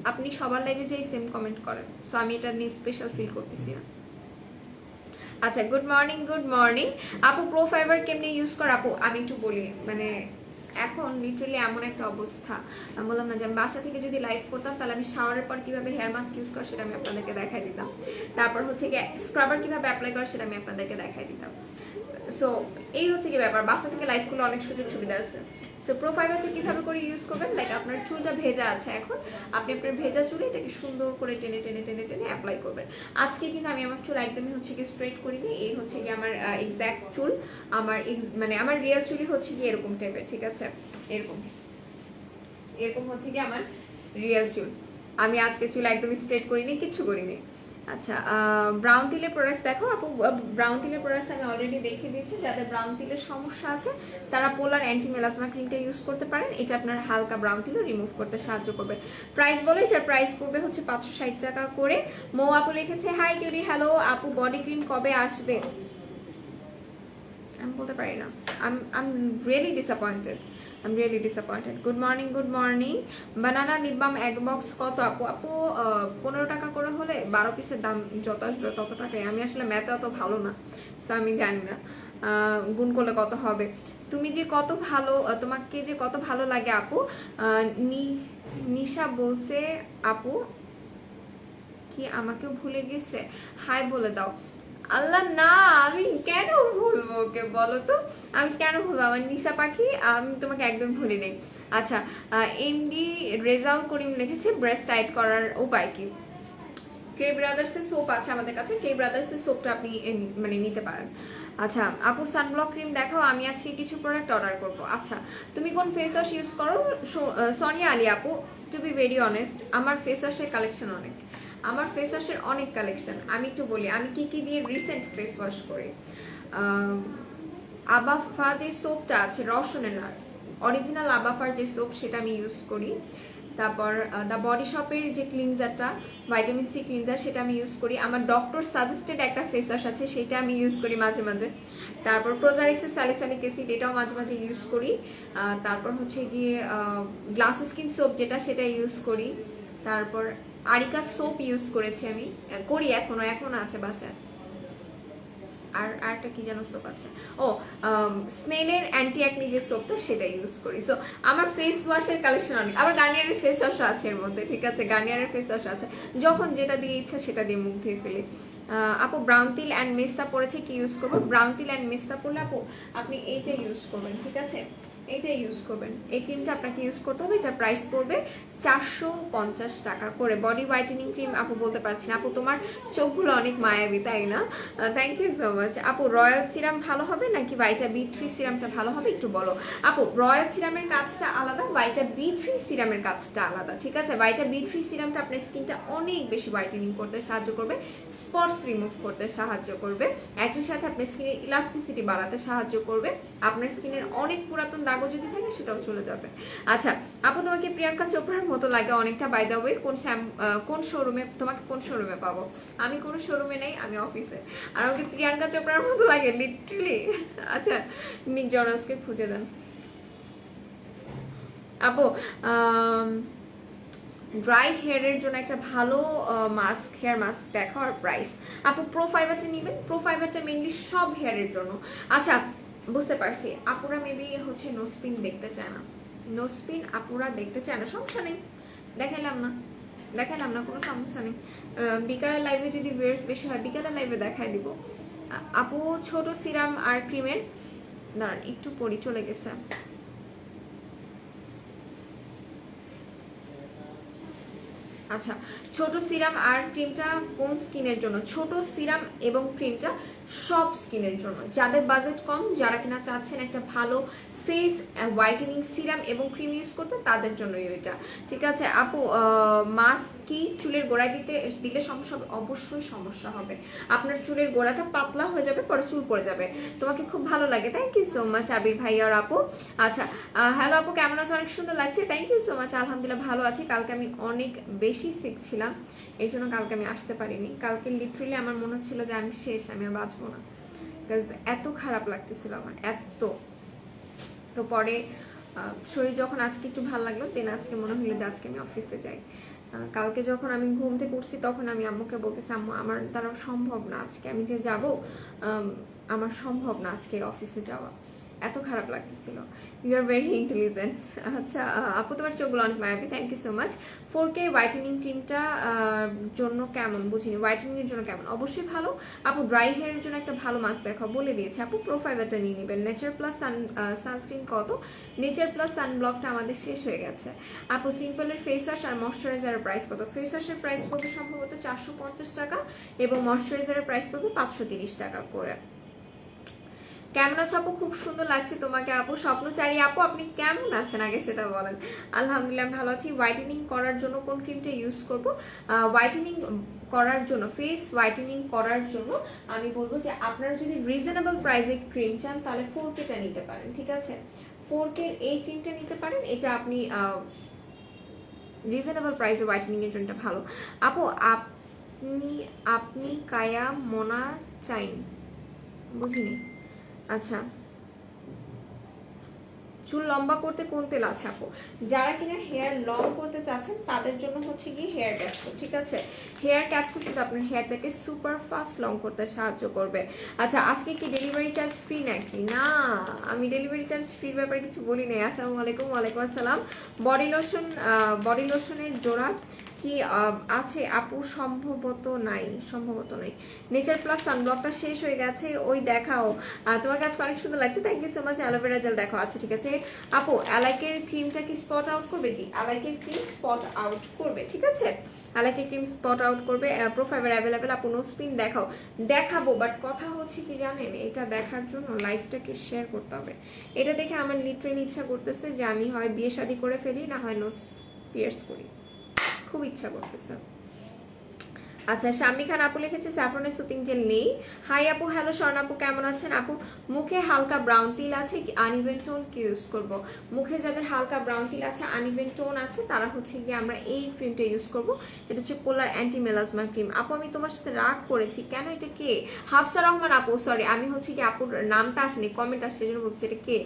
আপনি সবার লাইভে যেই সেম কমেন্ট করেন, সো আমি এটা নিয়ে স্পেশাল ফিল করতেছি না। আচ্ছা, গুড মর্নিং, গুড মর্নিং আপু। প্রো ফাইবার কেমনি ইউজ কর আপু? আমি একটু বলি, মানে এখন লিটারালি এমন একটা অবস্থা, আমি বললাম না যে আমি বাসা থেকে যদি লাইভ করতাম তাহলে আমি শাওয়ারের পর কিভাবে হেয়ার মাস্ক ইউজ করি সেটা আমি আপনাদেরকে দেখাই দিতাম, তারপর হচ্ছে কি স্ক্রাবার কিভাবে অ্যাপ্লাই করে সেটা আমি আপনাদেরকে দেখাই দিতাম। সো এই হচ্ছে কি ব্যাপার, বাসা থেকে লাইভ করলে অনেক সুযোগ সুবিধা আছে। সো প্রো ফাইবারটা কিভাবে করে ইউজ করবেন, লাইক আপনার চুলটা ভেজা আছে, এখন আপনি আপনার ভেজা চুলে এটাকে সুন্দর করে টেনে টেনে টেনে টেনে অ্যাপ্লাই করবেন। আজকে কিন্তু আমি আমার চুল একদমই হচ্ছে কি স্ট্রেট করিনি, এই হচ্ছে কি আমার এক্স্যাক্ট চুল, আমার মানে আমার রিয়েল চুলই হচ্ছে কি এরকম টাইপের, ঠিক আছে? এরকম এরকম হচ্ছে কি আমার রিয়েল চুল। আমি আজকে চুল একদমই স্ট্রেট করিনি, কিচ্ছু করিনি। আচ্ছা, ব্রাউন তিলের প্রোডাক্টস দেখো আপু। ব্রাউন তিলের প্রোডাক্টস আমি অলরেডি দেখিয়ে দিয়েছি। যাদের ব্রাউন তিলের সমস্যা আছে তারা পোলার অ্যান্টি মেলাসমা ক্রিমটা ইউজ করতে পারেন, এটা আপনার হালকা ব্রাউন তিলও রিমুভ করতে সাহায্য করবে। প্রাইস বলে, এটার প্রাইস পড়বে হচ্ছে 560 টাকা করে। মৌ আপু লিখেছে, হাই কিউরি, হ্যালো আপু, বডি ক্রিম কবে আসবে? আমি বলতে পারি না, I am really disappointed, I am really disappointed. Good morning, good morning. Banana lip balm 1 box কত আপু? আপু 15 টাকা করে হলে 12 পিসের দাম যত আসবে তত টাকায়। আমি আসলে ম্যাথে অত ভালো না, সো আমি জানি না গুণ করলে কত হবে। তুমি যে কত ভালো, তোমাকে যে কত ভালো লাগে আপু। নিশা বলছে আপু কি আমাকেও ভুলে গেছে? হাই বলে দাও। আল্লাহ না, আমি কেন ভুলবো ওকে বলো তো? আমি কেন ভুলবো? আমার নিশা পাখি, আমি তোমাকে একদম ভুলি নেই। আচ্ছা, এমডি রেজাউল করিম লিখেছে, ব্রেস্ট টাইট করার উপায় কি? কে ব্রাদার্সের সোপ আছে আমাদের কাছে, কে ব্রাদার্সের সোপটা আপনি মানে নিতে পারেন। আচ্ছা আপু, সানব্লক ক্রিম দেখাও, আমি আজকে কিছু প্রোডাক্ট অর্ডার করবো। আচ্ছা, তুমি কোন ফেস ওয়াশ ইউজ করো? সোনিয়া আলী আপু, টু বি ভেরি অনেস্ট আমার ফেস ওয়াশের কালেকশন অনেক, আমার ফেস ওয়াশের অনেক কালেকশন। আমি একটু বলি আমি কি কি দিয়ে রিসেন্ট ফেস ওয়াশ করি। আবাফা যে সোপটা আছে রসনের, অরিজিনাল আবাফার যে সোপ সেটা আমি ইউজ করি। তারপর দ্য বডি শপের যে ক্লিনজারটা, ভাইটামিন সি ক্লিনজার, সেটা আমি ইউজ করি। আমার ডক্টর সাজেস্টেড একটা ফেস ওয়াশ আছে, সেটা আমি ইউজ করি মাঝে মাঝে। তারপর প্রোজারিক্সের স্যালিসালিক অ্যাসিড, এটাও মাঝে মাঝে ইউজ করি। তারপর হচ্ছে গিয়ে গ্লাস স্কিন সোপ যেটা, সেটা ইউজ করি। তারপর আরিকা সোপ ইউজ করেছি আমি, করি এখনো আছে বাসায়। আর একটা কি যেন সোপ আছে, ও স্নেলের অ্যান্টি অ্যাকনি যে সোপটা, সেটা ইউজ করি। সো আমার ফেস ওয়াশের কালেকশন অনেক। আবার গার্নিয়ারের ফেস ওয়াশও আছে এর মধ্যে, ঠিক আছে, গার্নিয়ারের ফেস ওয়াশ আছে, যখন যেটা দিয়ে ইচ্ছা সেটা দিয়ে মুখ ধুয়ে ফেলি। আপু ব্রাউন তিল অ্যান্ড মেস্তা পড়েছে, কি ইউজ করবো? ব্রাউন তিল অ্যান্ড মেস্তা পড়লে আপু আপনি এইটা ইউজ করবেন, ঠিক আছে, এইটা ইউজ করবেন। এই ক্রিমটা আপনাকে ইউজ করতে হবে, যার প্রাইস পড়বে 450 টাকা করে। বডি হোয়াইটেনিং ক্রিম আপু বলতে পারছি না, আপু তোমার চোখগুলো অনেক মায়াবী, তাই না? Thank you so much. আপু রয়্যাল সিরাম ভালো হবে নাকি ভাইটা B3 সিরামটা ভালো হবে, একটু বলো। আপু রয়্যাল সিরামের কাজটা আলাদা, ভাইটা B3 সিরামের কাজটা আলাদা, ঠিক আছে। ভাইটা B3 সিরামটা আপনার স্কিনটা অনেক বেশি হোয়াইটেনিং করতে সাহায্য করবে, স্পটস রিমুভ করতে সাহায্য করবে, একই সাথে আপনার স্কিনের ইলাস্টিসিটি বাড়াতে সাহায্য করবে, আপনার স্কিনের অনেক পুরাতন দাগও যদি থাকে সেটাও চলে যাবে। আচ্ছা আপু, তোমাকে প্রিয়াঙ্কা চোপড়ার মতো লাগে অনেকটা, বাই দ্য ওয়ে কোন শোরুমে তোমাকে, কোন শোরুমে পাবো? আমি কোনো শোরুমে নেই, আমি অফিসে। আর আমাকে প্রিয়াঙ্কা চোপড়ার মতো লাগে লিটারালি। আচ্ছা নিক জনাসকে খুঁজে দেন আপু। ড্রাই হেয়ারের জন্য একটা ভালো মাস্ক, হেয়ার মাস্ক দেখো আর প্রাইস। আপু প্রো ফাইবারটা নেবেন, প্রো ফাইবারটা মেইনলি সব হেয়ারের জন্য। আচ্ছা বুঝতে পারছি, আপুরা মেবি হচ্ছে নোস্পিন দেখতে চায় না, নোস্পিন আপুরা দেখতে চায় না, সমস্যা নেই, দেখাইলাম না, কোনো সমস্যা নেই। বিকালের লাইভে যদি ভিউয়ার্স বেশি হয়, বিকালের লাইভে দেখাই দিব। আপু ছোট সিরাম আর ক্রিমের, দাঁড়ান একটু পরি, চলে গেছে। আচ্ছা ছোট সিরাম আর ক্রিমটা কোন স্কিনের জন্য? ছোট সিরাম এবং ক্রিমটা সব স্কিনের জন্য, যাদের বাজেট কম, যারা কিনা চাচ্ছেন একটা ভালো ফেস হোয়াইটেনিং সিরাম এবং ক্রিম ইউজ করতে, তাদের জন্যই ওইটা, ঠিক আছে। আপু মাস্ক কি চুলের গোড়ায় দিলে সমস্যা হবে? অবশ্যই সমস্যা হবে, আপনার চুলের গোড়াটা পাতলা হয়ে যাবে, পরে চুল পড়ে যাবে। তোমাকে খুব ভালো লাগে, থ্যাংক ইউ সো মাচ আবির ভাই আর আপু। আচ্ছা হ্যালো আপু, কেমন আছো? অনেক সুন্দর লাগছে, থ্যাংক ইউ সো মাচ। আলহামদুলিল্লাহ ভালো আছি। কালকে আমি অনেক বেশি সিক ছিলাম, এই জন্য কালকে আমি আসতে পারিনি। কালকে লিটারালি আমার মনে হচ্ছিল যে আমি শেষ, আমি আর বাঁচবো না, বিকজ এত খারাপ লাগতেছিল আমার, এত। তো পরে শরীর যখন আজকে একটু ভালো লাগলো, দেন আজকে মনে হলো যে আজকে আমি অফিসে যাই। কালকে যখন আমি ঘুম থেকে উঠছি, তখন আমি আম্মুকে বলতেছি, আম্মু আমার দ্বারা সম্ভব না আজকে, আমি যে যাব আমার সম্ভব না আজকে অফিসে যাওয়া, এত খারাপ লাগতেছিল। You are very intelligent. আচ্ছা আপু তোমার চোখগুলো অনেক মায়াবী, thank you so much. 4K whitening ক্রিমটা জন্য কেমন? বুঝিনি, হোয়াইটেনিং এর জন্য কেমন? অবশ্যই ভালো আপু। ড্রাই হেয়ারের জন্য একটা ভালো মাস্ক দেখাও, বলে দিয়েছে আপু। প্রো ফাইবারটা নিয়ে নেবেন। নেচার প্লাস সানস্ক্রিন কত? নেচার প্লাস সানব্লকটা আমাদের শেষ হয়ে গেছে আপু। সিম্পলের ফেস ওয়াশ আর ময়শ্চারাইজারের প্রাইস কত? ফেস ওয়াশের প্রাইস পড়বে সম্ভবত 450 টাকা এবং ময়শ্চারাইজারের প্রাইস পড়বে 530 টাকা করে। কেমন আছো আপু? খুব সুন্দর লাগছে তোমাকে আপু। স্বপ্নচারী আপু আপনি কেমন আছেন আগে সেটা বলেন। আলহামদুলিল্লাহ ভালো আছি। হোয়াইটেনিং করার জন্য কোন ক্রিমটা ইউজ করব? হোয়াইটেনিং করার জন্য, ফেস হোয়াইটেনিং করার জন্য আমি বলবো যে আপনারা যদি রিজনেবল প্রাইসে ক্রিম চান, তাহলে 4K-টা নিতে পারেন, ঠিক আছে। 4K এই ক্রিমটা নিতে পারেন, এটা আপনি রিজনেবল প্রাইসে হোয়াইটেনিং এর জন্য ভালো আপু। আপনি কায়া মোনা চাইন, বুঝিনি। আচ্ছা চুল লম্বা করতে কোন তেল আছে আপু? যারা কিনা হেয়ার লং করতে চাচ্ছেন তাদের জন্য হচ্ছে কি হেয়ার ক্যাপসুল, ঠিক আছে। হেয়ার ক্যাপসুল কিন্তু আপনার হেয়ারটাকে সুপার ফাস্ট লং করতে সাহায্য করবে। আচ্ছা আজকে কি ডেলিভারি চার্জ ফ্রি নাকি? না, আমি ডেলিভারি চার্জ ফ্রির ব্যাপারে কিছু বলি নাই। আসসালামু আলাইকুম। ওয়ালাইকুম আসসালাম। বডি লোশনের জোড়া কি আছে আপু? সম্ভবত নাই। নেচার প্লাস সানব্লকটা শেষ হয়ে গেছে, ওই দেখাও। তোমার কাছে অনেক সুন্দর লাগছে, thank you so much. Aloe vera gel দেখো, আচ্ছা ঠিক আছে আপু। অ্যালাইকের ক্রিমটা কি স্পট আউট করবে? জি অ্যালাইকের ক্রিম স্পট আউট করবে, ঠিক আছে। অ্যালাইকের ক্রিম স্পট আউট করবে। প্রো ফাইবার অ্যাভেলেবেল আপু। নো স্পিন দেখাবো, বাট কথা হচ্ছে কি জানেন, এটা দেখার জন্য লাইফটাকে শেয়ার করতে হবে। এটা দেখে আমার লিটারেলি ইচ্ছা করতেছে যে আমি হয় বিয়ে শাদী করে ফেলি, না হয় নোস পিয়ার্স করি, খুব ইচ্ছা করতেছে। আচ্ছা, শাম্মী খান আপু লিখেছে স্যাফরনের সুতিং জেল নেই। হাই আপু, হ্যালো স্বর্ণ আপু, কেমন আছেন আপু? মুখে হালকা ব্রাউন তিল আছে, আনইভেন টোন কি ইউজ করব? মুখে যাদের হালকা ব্রাউন তিল আছে, আনইভেন টোন আছে, তারা হচ্ছে গিয়ে আমরা এই ক্রিমটা ইউজ করব। এটা হচ্ছে পোলার অ্যান্টি মেলাজমা ক্রিম। আপু আমি তোমার সাথে রাগ করেছি কেন? এটা কে? হাফসা রহমান আপু, সরি আমি হচ্ছে কি আপুর নামটা আসেনি, কমেন্ট আসছে, এই জন্য বলছি এটা কে।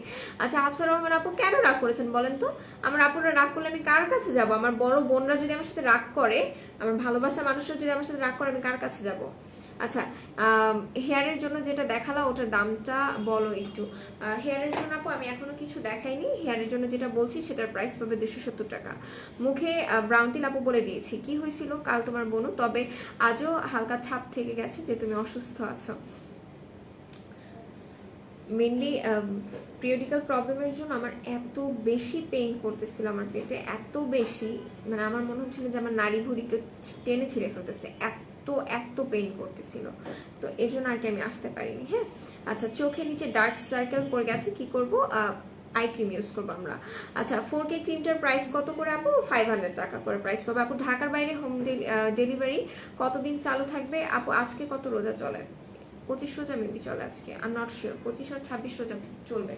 আচ্ছা হাফসা রহমান আপু কেন রাগ করেছেন বলেন তো? আমার আপুরা রাগ করলে আমি কার কাছে যাব? আমার বড় বোনরা যদি আমার সাথে রাগ করে, আমার ভালোবাসার মানুষরা যদি আমার সাথে রাগ করে, আমি কার কাছে যাব? আচ্ছা, হেয়ারের জন্য যেটা দেখালা ওটার দামটা বলো একটু। হেয়ারের জন্য আপু আমি এখনো কিছু দেখাইনি। হেয়ারের জন্য যেটা বলছি সেটার প্রাইস পাবে 270 টাকা। মুখে ব্রাউন তিল আপু বলে দিয়েছি কি হয়েছিল কাল তোমার বোনু, তবে আজও হালকা ছাপ থেকে গেছে যে তুমি অসুস্থ আছো। মেনলি পিরিয়ডিক্যাল প্রবলেমের জন্য আমার এত বেশি পেইন করতেছিল আমার পেটে, এত বেশি, মানে আমার মনে হচ্ছিল যে আমার নাড়ি ভুড়িকে টেনে ছিঁড়ে ফেলতেছে, এত এত পেইন করতেছিল। তো এর জন্য আর কি আমি আসতে পারিনি। হ্যাঁ, আচ্ছা, চোখে নিচে ডার্ক সার্কেল পড়ে গেছে, কি করব? আই ক্রিম ইউজ করবো আমরা। আচ্ছা, 4K ক্রিমটার প্রাইস কত করে আপু? 500 টাকা করে প্রাইস পাবে আপু। ঢাকার বাইরে হোম ডেলিভারি কতদিন চালু থাকবে আপু? আজকে কত রোজা চলে? 25 রোজা মেবি চলে আজকে, আই এম নট শিওর। 25 আর 26 রোজা চলবে,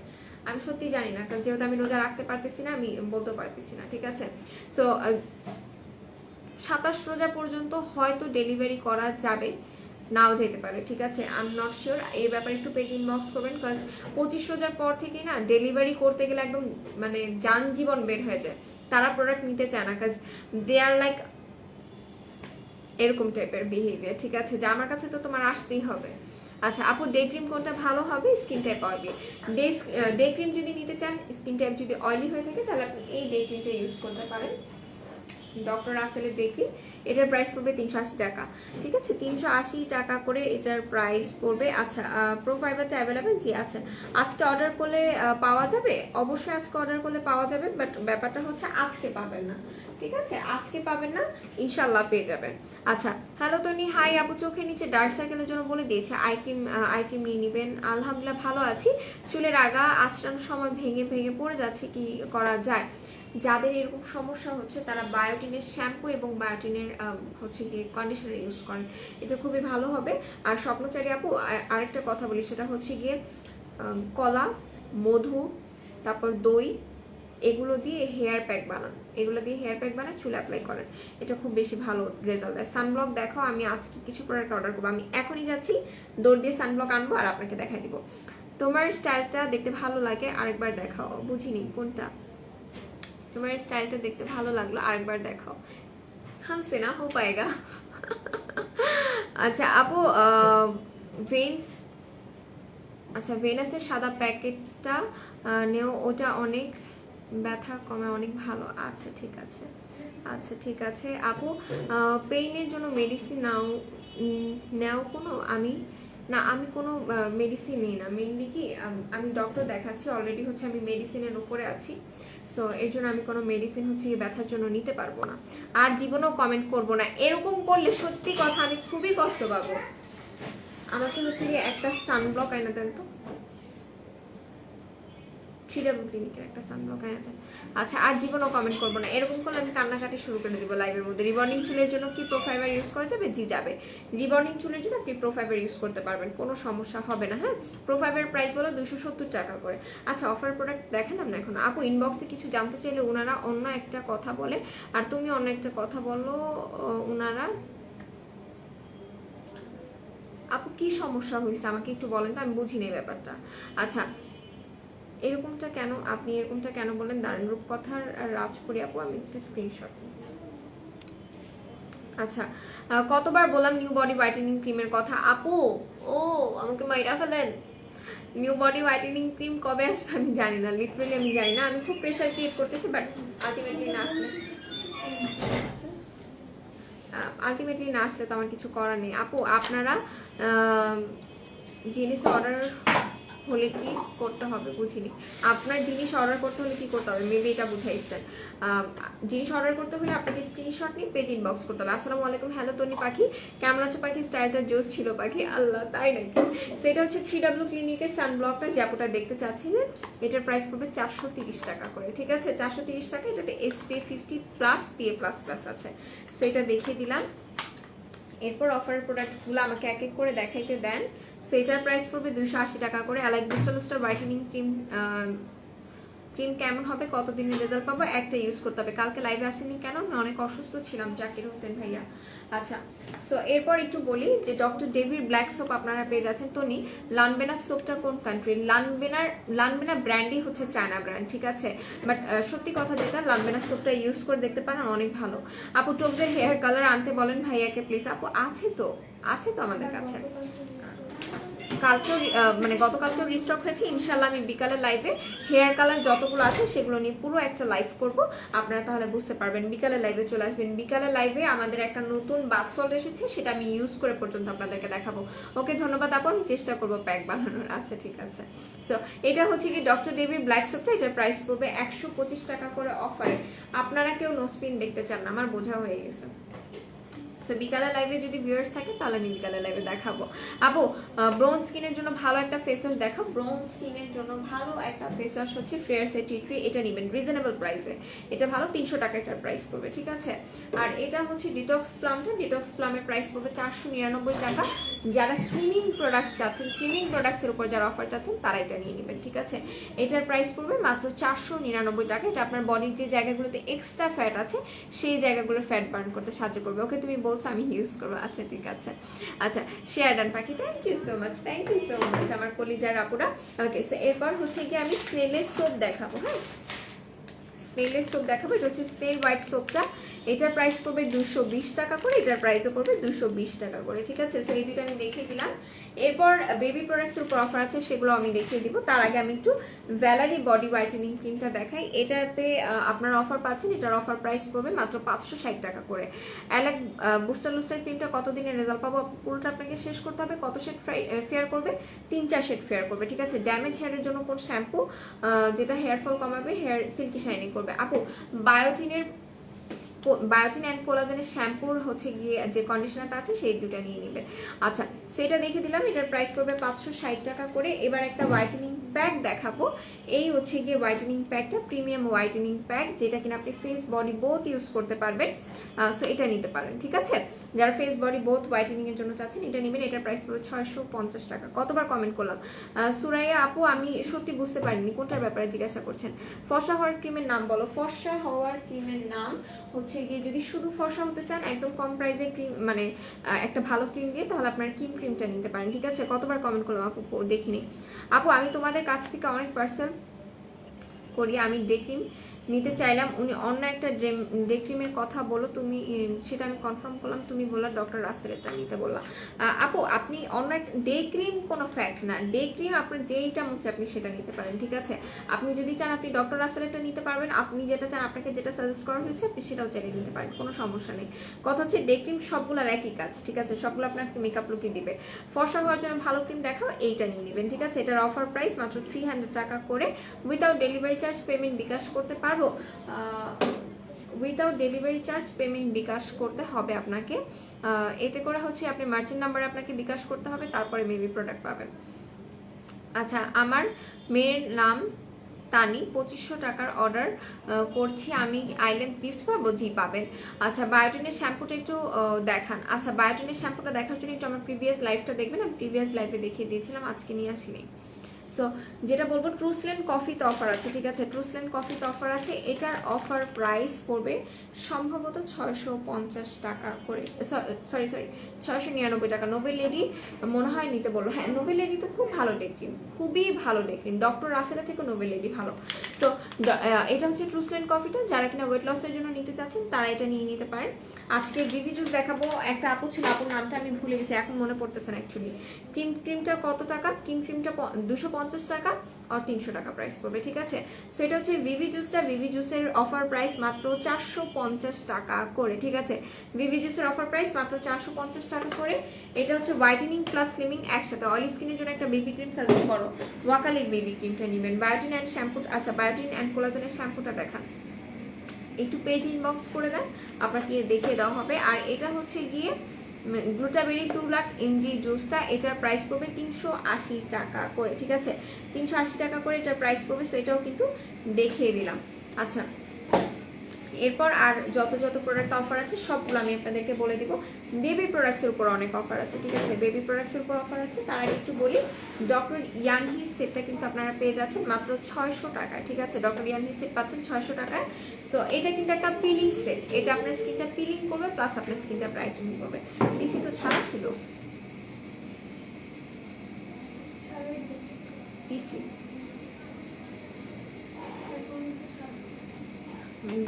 আমি সত্যি জানি না, কারণ যেহেতু আমি রোজা রাখতে পারতেছি না, আমি বলতে পারতেছি না, ঠিক আছে? সো 27 রোজা পর্যন্ত হয়তো ডেলিভারি করা যাবে, নাও যেতে পারে, ঠিক আছে? I am not sure. এই ব্যাপারে একটু পেজ ইনবক্স করবেন, বিকজ 25 রোজার পর থেকেই না ডেলিভারি করতে গেলে একদম মানে যান জীবন বের হয়ে যায়, তারা প্রোডাক্ট নিতে চায় না, কাজ দে আর লাইক এরকম টাইপের বিহেভিয়ার, ঠিক আছে? যে আমার কাছে তো তোমার আসতেই হবে। আচ্ছা আপু, ডে ক্রিম কোনটা ভালো হবে? Skin type oily. Day cream যদি নিতে চান, স্কিন টাইপ যদি অয়েলি হয়ে থাকে, তাহলে আপনি এই ডে ক্রিমটা ইউজ করতে পারেন, ডক্টর রাসেলের ডে ক্রিম। এটার প্রাইস পড়বে 380 টাকা, ঠিক আছে? 380 টাকা করে এটার প্রাইস পড়বে। আচ্ছা, প্রো ফাইবারটা অ্যাভেলেবেল? জি আছে। আজকে অর্ডার করলে পাওয়া যাবে? অবশ্যই আজকে অর্ডার করলে পাওয়া যাবে, বাট ব্যাপারটা হচ্ছে আজকে পাবেন না, ঠিক আছে? আজকে পাবেন না, ইনশাল্লাহ পেয়ে যাবেন। আচ্ছা, হ্যালো তনি, হাই আপু, চোখের নিচে ডার্ক সার্কেলের জন্য বলে দিয়েছে আই ক্রিম নিয়ে নেবেন। আলহামদুলিল্লাহ ভালো আছি। চুলের আগা আঁচড়ানোর সময় ভেঙে ভেঙে পড়ে যাচ্ছে, কি করা যায়? যাদের এরকম সমস্যা হচ্ছে তারা বায়োটিনের শ্যাম্পু এবং বায়োটিনের হচ্ছে গিয়ে কন্ডিশনার ইউজ করেন, এটা খুবই ভালো হবে। আর স্বপ্নচারী আপু আরেকটা কথা বলি, সেটা হচ্ছে গিয়ে কলা, মধু, তারপর দই, এগুলো দিয়ে হেয়ার প্যাক বানান, এগুলো দিয়ে হেয়ার প্যাক বানান, চুলে অ্যাপ্লাই করেন, এটা খুব বেশি ভালো রেজাল্ট দেয়। সানব্লক দেখাও, আমি আজকে কিছু প্রোডাক্ট অর্ডার করবো, আমি এখনই যাচ্ছি, দৌড় দিয়ে সানব্লক আনবো আর আপনাকে দেখাই দিব। তোমার স্টাইলটা দেখতে ভালো লাগে, আরেকবার দেখাও। বুঝিনি কোনটা? তোমার স্টাইলটা দেখতে ভালো লাগলো, আরেকবার দেখাও। হামসে না হো পায়েগা। আচ্ছা আপু, ভেন্স, আচ্ছা ভেনাসের সাদা প্যাকেটটা নেও, ওটা অনেক ব্যথা কমে, অনেক ভালো। আচ্ছা ঠিক আছে, আচ্ছা ঠিক আছে আপু। পেইনের জন্য মেডিসিন নাও কোনো? আমি কোনো মেডিসিন নিই না, মেইনলি কি আমি ডক্টর দেখাচ্ছি অলরেডি, হচ্ছে আমি মেডিসিনের উপরে আছি, সো এর জন্য আমি কোনো মেডিসিন হচ্ছে ব্যথার জন্য নিতে পারবো না, আর জীবনেও কমেন্ট করবো না। এরকম করলে সত্যি কথা আমি খুবই কষ্ট পাবো। আমাকে হচ্ছে একটা সানব্লক আইনা দেন তো, থ্রিডাবল ক্লিনিকের একটা সানব্লক আইনা দেন। আচ্ছা, আর জীবনও কমেন্ট করবো না। এরকম করলে আমি কান্নাকাটি শুরু করে দিব লাইভের মধ্যে। রিবর্নিং চুলের জন্য কি প্রোফাইবার ইউজ করা যাবে? জি যাবে। রিবর্নিং চুলের জন্য আপনি প্রোফাইবার ইউজ করতে পারবেন, কোনো সমস্যা হবে না। হ্যাঁ, প্রোফাইবার প্রাইস বলো 270 টাকা করে। আচ্ছা, অফার প্রোডাক্ট দেখালাম না এখন। আপু ইনবক্সে কিছু জানতে চাইলে ওনারা অন্য একটা কথা বলে, আর তুমি অন্য একটা কথা বলো। ওনারা আপু কি সমস্যা হয়েছে আমাকে একটু বলেন তো, আমি বুঝি না এই ব্যাপারটা। আচ্ছা, এরকমটা কেন, আপনি এরকমটা কেন বলেন? দারুণ রূপকথার রাজপুরি আপু, আমি একটু স্ক্রিনশট। আচ্ছা, কতবার বললাম নিউ বডি হোয়াইটেনিং ক্রিমের কথা আপু? ও আমাকে মাইরা ফেলেন। নিউ বডি হোয়াইটেনিং ক্রিম কবে আসবে আমি জানি না, লিটারালি আমি জানি না। আমি খুব প্রেশার ক্রিয়েট করতেছি, বাট আলটিমেটলি না আসলে তো আমার কিছু করার নেই। আপু আপনারা জিনিস অর্ডার হলে কি করতে হবে? বুঝিনি। আপনার জিনিস অর্ডার করতে হলে কি করতে হবে? মেবি এটা বুঝাইছেন। জিনিস অর্ডার করতে হলে আপনাকে স্ক্রিনশট নিয়ে পেজ ইনবক্স করতে হবে। আসসালামু আলাইকুম, হ্যালো তনি পাখি, কেমন আছো পাখি? স্টাইলটা জোস ছিল পাখি। আল্লাহ, তাই নাকি? সেটা হচ্ছে 3W ক্লিনিকের সানব্লকটা, যে আপনারা দেখতে চাচ্ছিলেন, এটার প্রাইস পড়বে 430 টাকা করে, ঠিক আছে? 430 টাকা। এটাতে SPF 50+ PA++ আছে, সো এটা দেখিয়ে দিলাম। এরপর অফারের প্রোডাক্টগুলো আমাকে এক এক করে দেখাইতে দেন। সো এটার প্রাইস পড়বে 280 টাকা করে। অ্যালাইক বুস্টার লুস্টার হোয়াইটেনিং ক্রিম কেমন হবে, কতদিনের রেজাল্ট পাবো? একটা ইউজ করতে হবে। কালকে লাইভে আসেনি কেন? আমি অনেক অসুস্থ ছিলাম, জাকির হোসেন ভাইয়া। আচ্ছা, সো এরপর একটু বলি যে ডক্টর ডেভির ব্ল্যাক সোপ আপনারা পেয়ে যাচ্ছেন। তনি, লানবেনা সোপটা কোন কান্ট্রি? লানবেনা ব্র্যান্ডই হচ্ছে চায়না ব্র্যান্ড, ঠিক আছে। বাট সত্যি কথা যেটা, লানবেনা সোপটা ইউজ করে দেখতে পারেন, অনেক ভালো। আপু টোবজের হেয়ার কালার আনতে বলেন ভাইয়াকে প্লিজ। আপু আছে তো আমাদের কাছে। কালকেও মানে গতকালকেও রিস্টক হয়েছে। ইনশাল্লাহ আমি বিকালের লাইভে হেয়ার কালার যতগুলো আছে সেগুলো নিয়ে পুরো একটা লাইভ করব, আপনারা তাহলে বুঝতে পারবেন। বিকালের লাইভে চলে আসবেন। বিকালের লাইভে আমাদের একটা নতুন বাথ সল্ট এসেছে, সেটা আমি ইউজ করে পর্যন্ত আপনাদেরকে দেখাবো। ওকে, ধন্যবাদ আপু, আমি চেষ্টা করবো প্যাক বানানোর। আচ্ছা ঠিক আছে। সো এটা হচ্ছে কি ডক্টর ডেভির ব্ল্যাক সোপটা, এটার প্রাইস পড়বে 125 টাকা করে অফারে। আপনারা কেউ নোস্পিন দেখতে চান না, আমার বোঝা হয়ে গেছে। সো বিকালের লাইভে যদি ভিউয়ার্স থাকে তাহলে আমি বিকালের লাইভে দেখাবো। আপু ব্রোন স্কিনের জন্য ভালো একটা ফেস ওয়াশ দেখাও। ব্রোন স্কিনের জন্য ভালো একটা ফেস ওয়াশ হচ্ছে ফেয়ারসের টি ট্রি, এটা নেবেন রিজনেবল প্রাইসে। এটা ভালো, 300 টাকা এটার প্রাইস পড়বে, ঠিক আছে। আর এটা হচ্ছে ডিটক্স প্লামটা, ডিটক্স প্লামের প্রাইস পড়বে 499 টাকা। যারা স্লিমিং প্রোডাক্টস চাচ্ছেন, স্লিমিং প্রোডাক্টসের উপর যারা অফার চাচ্ছেন তারা এটা নিয়ে নেবেন, ঠিক আছে। এটার প্রাইস পড়বে মাত্র 499 টাকা। এটা আপনার বডির যে জায়গাগুলোতে এক্সট্রা ফ্যাট আছে সেই জায়গাগুলো ফ্যাট বার্ন করতে সাহায্য করবে। ওকে, তুমি আমি ইউজ করবো। আচ্ছা ঠিক আছে। আচ্ছা, শেয়ার ডান পাখি, thank you so much, thank you so much আমার কলিজার আপুরা। ওকে, সো এরপর হচ্ছে কি আমি স্নেলের সোপ দেখাবো। হ্যাঁ, স্নেলের সোপ দেখাবো। এটা হচ্ছে স্নেল হোয়াইট সোপটা, এটার প্রাইস পড়বে 220 টাকা করে, এটার প্রাইসও পড়বে 220 টাকা করে, ঠিক আছে। সো এই দুটো আমি দেখিয়ে দিলাম। এরপর বেবি প্রোডাক্টসের উপর অফার আছে, সেগুলো আমি দেখিয়ে দিব। তার আগে আমি একটু ভ্যালারি বডি হোয়াইটেনিং ক্রিমটা দেখাই। এটাতে আপনারা অফার পাচ্ছেন, এটার অফার প্রাইস পড়বে মাত্র 560 টাকা করে। অ্যালাক বুস্টার লুস্টার ক্রিমটা কতদিনের রেজাল্ট পাবো? পুরোটা আপনাকে শেষ করতে হবে। কত শেড ফেয়ার করবে? 3-4 শেড ফেয়ার করবে, ঠিক আছে। ড্যামেজ হেয়ারের জন্য কোন শ্যাম্পু যেটা হেয়ার ফল কমাবে, হেয়ার সিল্কি শাইনিং করবে? আপু বায়োটিন অ্যান্ড কোলাজেনের শ্যাম্পুর হচ্ছে গিয়ে যে কন্ডিশনারটা আছে সেই দুটো নিয়ে নেবেন। আচ্ছা, সো এটা দেখে দিলাম, এটার প্রাইস পড়বে 560 টাকা করে। এবার একটা হোয়াইটেনিং প্যাক দেখাবো। এই হচ্ছে গিয়ে হোয়াইটেনিং প্যাকটা, প্রিমিয়াম হোয়াইটেনিং প্যাক, যেটা কিনা আপনি ফেস বডি বোথ ইউজ করতে পারবেন। সো এটা নিতে পারেন, ঠিক আছে। যারা ফেস বডি বোথ হোয়াইটেনিং এর জন্য চাচ্ছেন এটা নেবেন। এটার প্রাইস পড়বে 650 টাকা। কতবার কমেন্ট করলাম? সুরাইয়া আপু, আমি সত্যি বুঝতে পারিনি কোনটার ব্যাপারে জিজ্ঞাসা করছেন। ফর্সা হওয়ার ক্রিমের নাম বলো। ফর্সা হওয়ার ক্রিমের নাম হচ্ছে গিয়ে, যদি শুধু ফর্সা হতে চান একদম কম প্রাইসের ক্রিম, মানে একটা ভালো ক্রিম দিয়ে, তাহলে আপনার ক্রিমটা নিতে পারেন, ঠিক আছে। কতবার কমেন্ট করলাম আপু, দেখিনি। আপু আমি তোমাদের কাছ থেকে অনেক পার্সেল করি, আমি ডে ক্রিম নিতে চাইলাম, উনি অন্য একটা ডে ক্রিমের কথা বলো, তুমি সেটা আমি কনফার্ম করলাম, তুমি বললা ডক্টর রাসেলেরটা নিতে বললাম। আপু আপনি অন্য একটা ডে ক্রিম কোনো ফ্যাক্ট না, ডে ক্রিম আপনার যেইটা হচ্ছে আপনি সেটা নিতে পারেন, ঠিক আছে। আপনি যদি চান আপনি ডক্টর রাসেলেরটা নিতে পারবেন, আপনি যেটা চান আপনাকে যেটা সাজেস্ট করা হয়েছে আপনি সেটাও চাইলে নিতে পারেন, কোনো সমস্যা নেই। কথা হচ্ছে ডে ক্রিম সবগুলোর একই কাজ, ঠিক আছে, সবগুলো আপনাকে মেকআপ লুকই দিবে। ফর্সা হওয়ার জন্য ভালো ক্রিম দেখাও, এইটা নিয়ে নেবেন, ঠিক আছে। এটার অফার প্রাইস মাত্র 300 টাকা করে। উইথাউট ডেলিভারি চার্জ পেমেন্ট বিকাশ করতে পারবো? উইথাউট ডেলিভারি চার্জ পেমেন্ট বিকাশ করতে হবে আপনাকে। এতে করে হচ্ছে আপনি মার্চেন্ট নাম্বারে আপনাকে বিকাশ করতে হবে, তারপরে মেবি প্রোডাক্ট পাবেন। আচ্ছা, আমার মেয়ের নাম তানি, 2500 টাকার অর্ডার করছি, আমি আইল্যান্ডস গিফট পাবো? জি পাবেন। আচ্ছা, বায়োটিনের শ্যাম্পুটা একটু দেখান। আচ্ছা, বায়োটিনের শ্যাম্পুটা দেখার জন্য একটু আমার প্রিভিয়াস লাইভটা দেখবেন, আমি প্রিভিয়াস লাইভে দেখিয়ে দিয়েছিলাম, আজকে নিয়ে আসিনি। সো যেটা বলবো, ট্রুসল্যান্ড কফিতে অফার আছে, ঠিক আছে, ট্রুসল্যান্ড কফিতে অফার আছে। এটার অফার প্রাইস পড়বে সম্ভবত 650 টাকা করে, সরি 699 টাকা। নোবেল লেডি মনে হয় নিতে বললো। হ্যাঁ, নোবেল লেডি তো খুব ভালো ডে ক্রিম, খুবই ভালো ডে ক্রিম, ডক্টর রাসেলের থেকে নোবেল লেডি ভালো। সো এটা হচ্ছে ট্রুসল্যান্ড কফিটা, যারা কিনা ওয়েট লসের জন্য নিতে চাচ্ছেন তারা এটা নিয়ে নিতে পারেন। আজকে বিবি জুস দেখাবো। একটা আপু ছিল, আপুর নামটা আমি ভুলে গেছি, এখন মনে পড়তেছে না অ্যাকচুয়ালি। ক্রিমটা কত টাকা? ক্রিমটা 250 টাকা আর 300 টাকা প্রাইস পড়বে, ঠিক আছে। সো এটা হচ্ছে ভিভি জুসটা, ভিভি জুসের অফার প্রাইস মাত্র 450 টাকা করে, ঠিক আছে। ভিভি জুসের অফার প্রাইস মাত্র 450 টাকা করে। এটা হচ্ছে হোয়াইটেনিং প্লাস স্লিমিং একসাথে। অয়েলি স্কিনের জন্য একটা বেবি ক্রিম সাজেস্ট করো, ওয়াকালির বেবি ক্রিমটা নেবেন। বায়োটিন অ্যান্ড শ্যাম্পু, আচ্ছা বায়োটিন অ্যান্ড কোলাজেনের শ্যাম্পুটা দেখান, একটু পেজ ইনবক্স করে দেন, আপনাকে দেখিয়ে দেওয়া হবে। আর এটা হচ্ছে গিয়ে গ্লুটাবেরি 2 লাখ mg জুসটা, এটার প্রাইস পড়বে 380 টাকা করে, ঠিক আছে, 380 টাকা করে এটার প্রাইস পড়বে। সো এটাও কিন্তু দেখিয়ে দিলাম। আচ্ছা, এরপর আর যত যত প্রোডাক্ট অফার আছে সবগুলো আমি আপনাদেরকে বলে দিব। বেবি প্রোডাক্টসের উপর অনেক অফার আছে, ঠিক আছে, বেবি প্রোডাক্টসের উপর অফার আছে। তার আগে একটু বলি, ডক্টর ইয়ানহির সেটটা কিন্তু আপনারা পেয়ে যাচ্ছেন মাত্র 600 টাকায়, ঠিক আছে, ডক্টর ইয়ানহির সেট পাচ্ছেন 600 টাকায়। সো এটা কিন্তু একটা পিলিং সেট, এটা আপনার স্কিনটা পিলিং করবে প্লাস আপনার স্কিনটা ব্রাইটেনিং করবে। পিসি তো ছাড়া ছিল, পিসি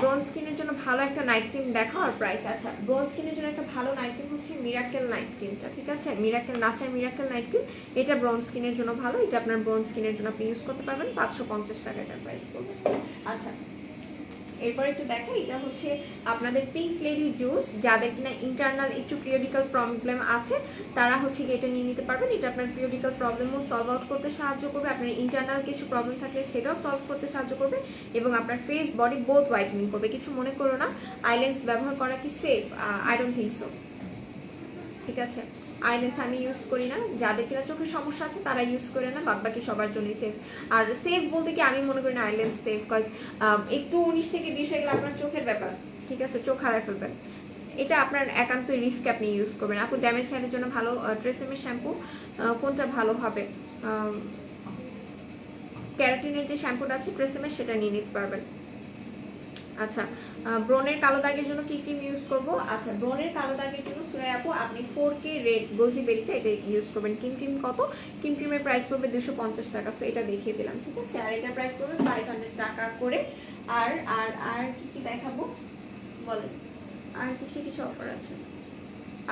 ব্রোঞ্জ স্কিনের জন্য ভালো একটা নাইট ক্রিম দেখাও আর প্রাইস। আচ্ছা, ব্রোঞ্জ স্কিনের জন্য একটা ভালো নাইট ক্রিম হচ্ছে মিরাকেল নাইট ক্রিমটা, ঠিক আছে, মিরাকেল নাচার মিরাকেল নাইট ক্রিম, এটা ব্রোঞ্জ স্কিনের জন্য ভালো। এটা আপনার ব্রোঞ্জ স্কিনের জন্য আপনি ইউজ করতে পারবেন, 550 টাকা এটার প্রাইস পড়বে। আচ্ছা, এরপর একটু দেখেন, এটা হচ্ছে আপনাদের পিঙ্ক লেডি জুস, যাদের কিনা ইন্টারনাল একটু পিরিয়ডিক্যাল প্রবলেম আছে তারা হচ্ছে কি এটা নিয়ে নিতে পারবেন। এটা আপনার পিরিয়ডিক্যাল প্রবলেমও সলভ আউট করতে সাহায্য করবে, আপনার ইন্টারনাল কিছু প্রবলেম থাকলে সেটাও সলভ করতে সাহায্য করবে, এবং আপনার ফেস বডি বোথ হোয়াইটেনিং করবে। কিছু মনে করো না, আইল্যান্ডস ব্যবহার করা কি safe? I don't think so, ঠিক আছে। আইল্যান্ডস আমি ইউজ করি না, যাদের কিনা চোখের সমস্যা আছে তারা ইউজ করে না, বাদ বাকি সবার জন্যই সেফ। আর সেফ বলতে কি আমি মনে করি না আইল্যান্ডস সেফ, কজ একটু 19 থেকে 20 হয়ে গেলে আপনার চোখের ব্যাপার, ঠিক আছে, চোখ হারায় ফেলবেন। এটা আপনার একান্তই রিস্ক, আপনি ইউজ করবেন। আপনি ড্যামেজ হেয়ারের জন্য ভালো ট্রেসেমের শ্যাম্পু কোনটা ভালো হবে, ক্যারাটিনের যে শ্যাম্পুটা আছে ট্রেসেমের সেটা নিয়ে নিতে পারবেন। আচ্ছা, ব্রনের কালো দাগের জন্য কি ক্রিম ইউজ করব? আচ্ছা, ব্রনের কালো দাগের জন্য সুরাই আপু আপনি 4K রেড গোজি বেরিটা এটা ইউজ করবেন। ক্রিম কত? ক্রিমের প্রাইস পড়বে 250 টাকা। সো এটা দেখিয়ে দিলাম, ঠিক আছে, আর এটার প্রাইস পড়বে 500 টাকা করে। আর আর আর কি কি দেখাবো বলেন, আর কিছু অফার আছে?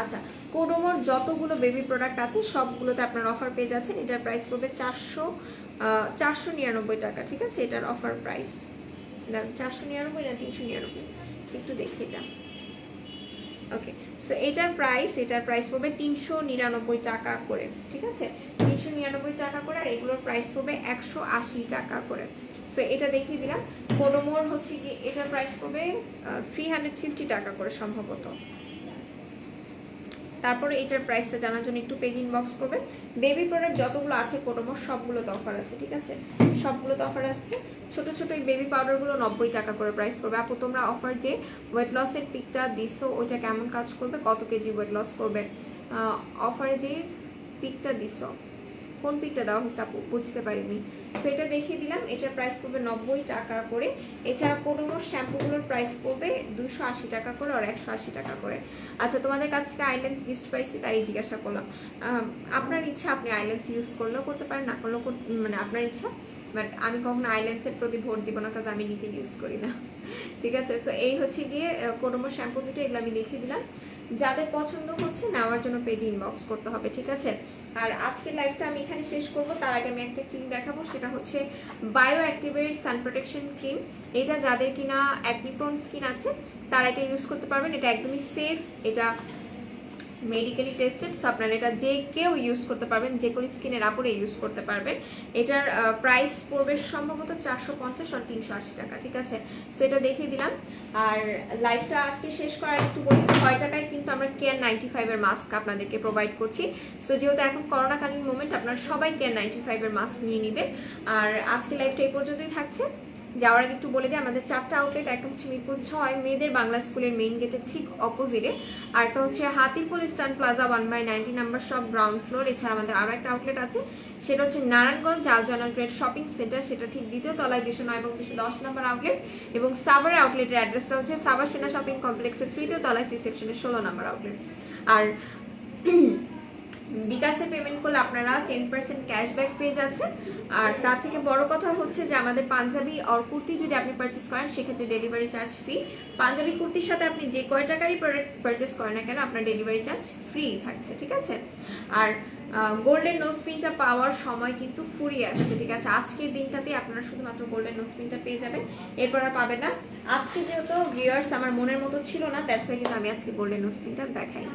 আচ্ছা, কোডোমোর যতগুলো বেবি প্রোডাক্ট আছে সবগুলোতে আপনার অফার পেয়ে যাচ্ছেন। এটার প্রাইস পড়বে 499 টাকা, ঠিক আছে, এটার অফার প্রাইস 499 না 399, একটু দেখি এটা। ওকে, সো এটার প্রাইস পড়বে 399 টাকা করে, ঠিক আছে, 399 টাকা করে। আর এগুলোর প্রাইস পড়বে 180 টাকা করে। সো এটা দেখিয়ে দিলাম। কোডোমোর হচ্ছে কি এটার প্রাইস পড়বে 350 টাকা করে সম্ভবত। তারপরে এটার প্রাইসটা জানার জন্য একটু পেজ ইনবক্স করবেন। বেবি প্রোডাক্ট যতগুলো আছে কোডোমোর সবগুলোতে অফার আছে, ঠিক আছে, সবগুলোতে অফার আসছে। ছোট ছোট এই বেবি পাউডারগুলো 90 টাকা করে প্রাইস পড়বে। আপু তোমরা অফার যে ওয়েট লসের পিকটা দিছো ওইটা কেমন কাজ করবে, কত কেজি ওয়েট লস করবে? অফারে যে পিকটা দিছো কোন পিকটা দেওয়া হয়েছে আপু বুঝতে পারিনি। সো এটা দেখিয়ে দিলাম, এটার প্রাইস পড়বে 90 টাকা করে। এছাড়া কোডোমোর শ্যাম্পুগুলোর প্রাইস পড়বে 280 টাকা করে আর 180 টাকা করে। আচ্ছা, তোমাদের কাছ থেকে আইল্যান্ডস গিফট পাইছি তাই জিজ্ঞাসা করলাম। আপনার ইচ্ছা, আপনি আইল্যান্ডস ইউজ করলেও করতে পারেন, না করলেও মানে আপনার ইচ্ছা, বাট আমি কখনো আইল্যান্ডসের প্রতি ভোট দিব না, কাজ আমি নিজে ইউজ করি না, ঠিক আছে। সো এই হচ্ছে গিয়ে কোডোমোর শ্যাম্পু দুটো, এগুলো আমি দেখিয়ে দিলাম। যাদের পছন্দ হচ্ছে নেওয়ার জন্য পেজে ইনবক্স করতে হবে, ঠিক আছে। আর আজকের লাইভটা আমি এখানে শেষ করব, তার আগে আমি একটা ক্রিম দেখাবো, সেটা হচ্ছে বায়ো অ্যাক্টিভের সান প্রোটেকশন ক্রিম। এটা যাদের কিনা অ্যাকনি প্রোন স্কিন আছে তারা এটা ইউজ করতে পারবেন। এটা একদমই সেফ, এটা মেডিকেলি টেস্টেড, সো আপনারা এটা যে কেউ ইউজ করতে পারবেন, যে কোনো স্কিনের আপরে ইউজ করতে পারবেন। এটার প্রাইস পড়বে সম্ভবত 450 আর 380 টাকা, ঠিক আছে। সো এটা দেখিয়ে দিলাম। আর লাইভটা আজকে শেষ করার একটু বলি, 6 টাকায় কিন্তু আমরা কেয়ার 95 এর মাস্ক আপনাদেরকে প্রোভাইড করছি। সো যেহেতু এখন করোনাকালীন মোমেন্ট, আপনারা সবাই কেয়ার 95 এর মাস্ক নিয়ে নেবেন। আর আজকে লাইভটা এই পর্যন্তই থাকছে। যাওয়ার আগে একটু বলে দিই, আমাদের 4টা আউটলেট, একটা হচ্ছে মিরপুর 6 মেয়েদের বাংলা স্কুলের মেইন গেটের ঠিক অপোজিটে, আর একটা হচ্ছে Hatirpool Eastern Plaza 1/90 number shop ground floor. এছাড়া আমাদের আরও একটা আউটলেট আছে, সেটা হচ্ছে নারায়ণগঞ্জ আলজানা ট্রেড শপিং সেন্টার, সেটা ঠিক দ্বিতীয় তলায় 209 এবং 210 নাম্বার আউটলেট। এবং সাভারের আউটলেটের অ্যাড্রেসটা হচ্ছে সাভার সেনা শপিং কমপ্লেক্সের তৃতীয় তলায় সি সেকশনের 16 নাম্বার আউটলেট। আর বিকাশে পেমেন্ট করলে আপনারা 10% ক্যাশব্যাক পেয়ে যাচ্ছেন। আর তার থেকে বড় কথা হচ্ছে যে আমাদের পাঞ্জাবি আর কুর্তি যদি আপনি পারচেস করেন সেক্ষেত্রে ডেলিভারি চার্জ ফ্রি। পাঞ্জাবি কুর্তির সাথে আপনি যে কয় টাকারই প্রোডাক্ট পারচেস করেন না কেন আপনার ডেলিভারি চার্জ ফ্রি থাকছে, ঠিক আছে। আর গোল্ডেন নোজপিনটা পাওয়ার সময় কিন্তু ফুরিয়ে আসছে, ঠিক আছে। আজকের দিনটাতে আপনারা শুধুমাত্র গোল্ডেন নোজপিনটা পেয়ে যাবেন, এরপর আর পাবেন না। আজকে যেহেতু ভিউয়ার্স আমার মনের মতো ছিল না, দ্যাটস ওয়াই কিন্তু আমি আজকে গোল্ডেন নোজপিনটা দেখাই।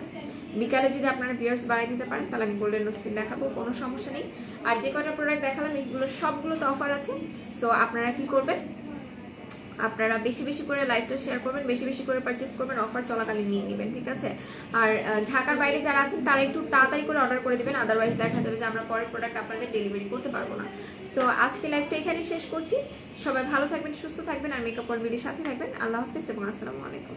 বিকালে যদি আপনারা ভিউয়ার্স বাড়াই দিতে পারেন তাহলে আমি গোল্ডেন নোজপিন দেখাবো, কোনো সমস্যা নেই। আর যে কটা প্রোডাক্ট দেখালাম এগুলো সবগুলোতে অফার আছে। সো আপনারা কি করবেন, আপনারা বেশি বেশি করে লাইভটা শেয়ার করবেন, বেশি বেশি করে পারচেস করবেন, অফার চলাকালীন নিয়ে নেবেন, ঠিক আছে? আর ঢাকার বাইরে যারা আছেন তারা একটু তাড়াতাড়ি করে অর্ডার করে দিবেন, আদারওয়াইজ দেখা যাবে যে আমরা পরের প্রোডাক্ট আপনাদের ডেলিভারি করতে পারবো না। সো আজকে লাইভটা এখানে শেষ করছি। সবাই ভালো থাকবেন, সুস্থ থাকবেন, আর মেকআপ ওয়ার্ল্ড বিডির সাথে থাকবেন। আল্লাহ হাফিজ এবং আসসালামু আলাইকুম।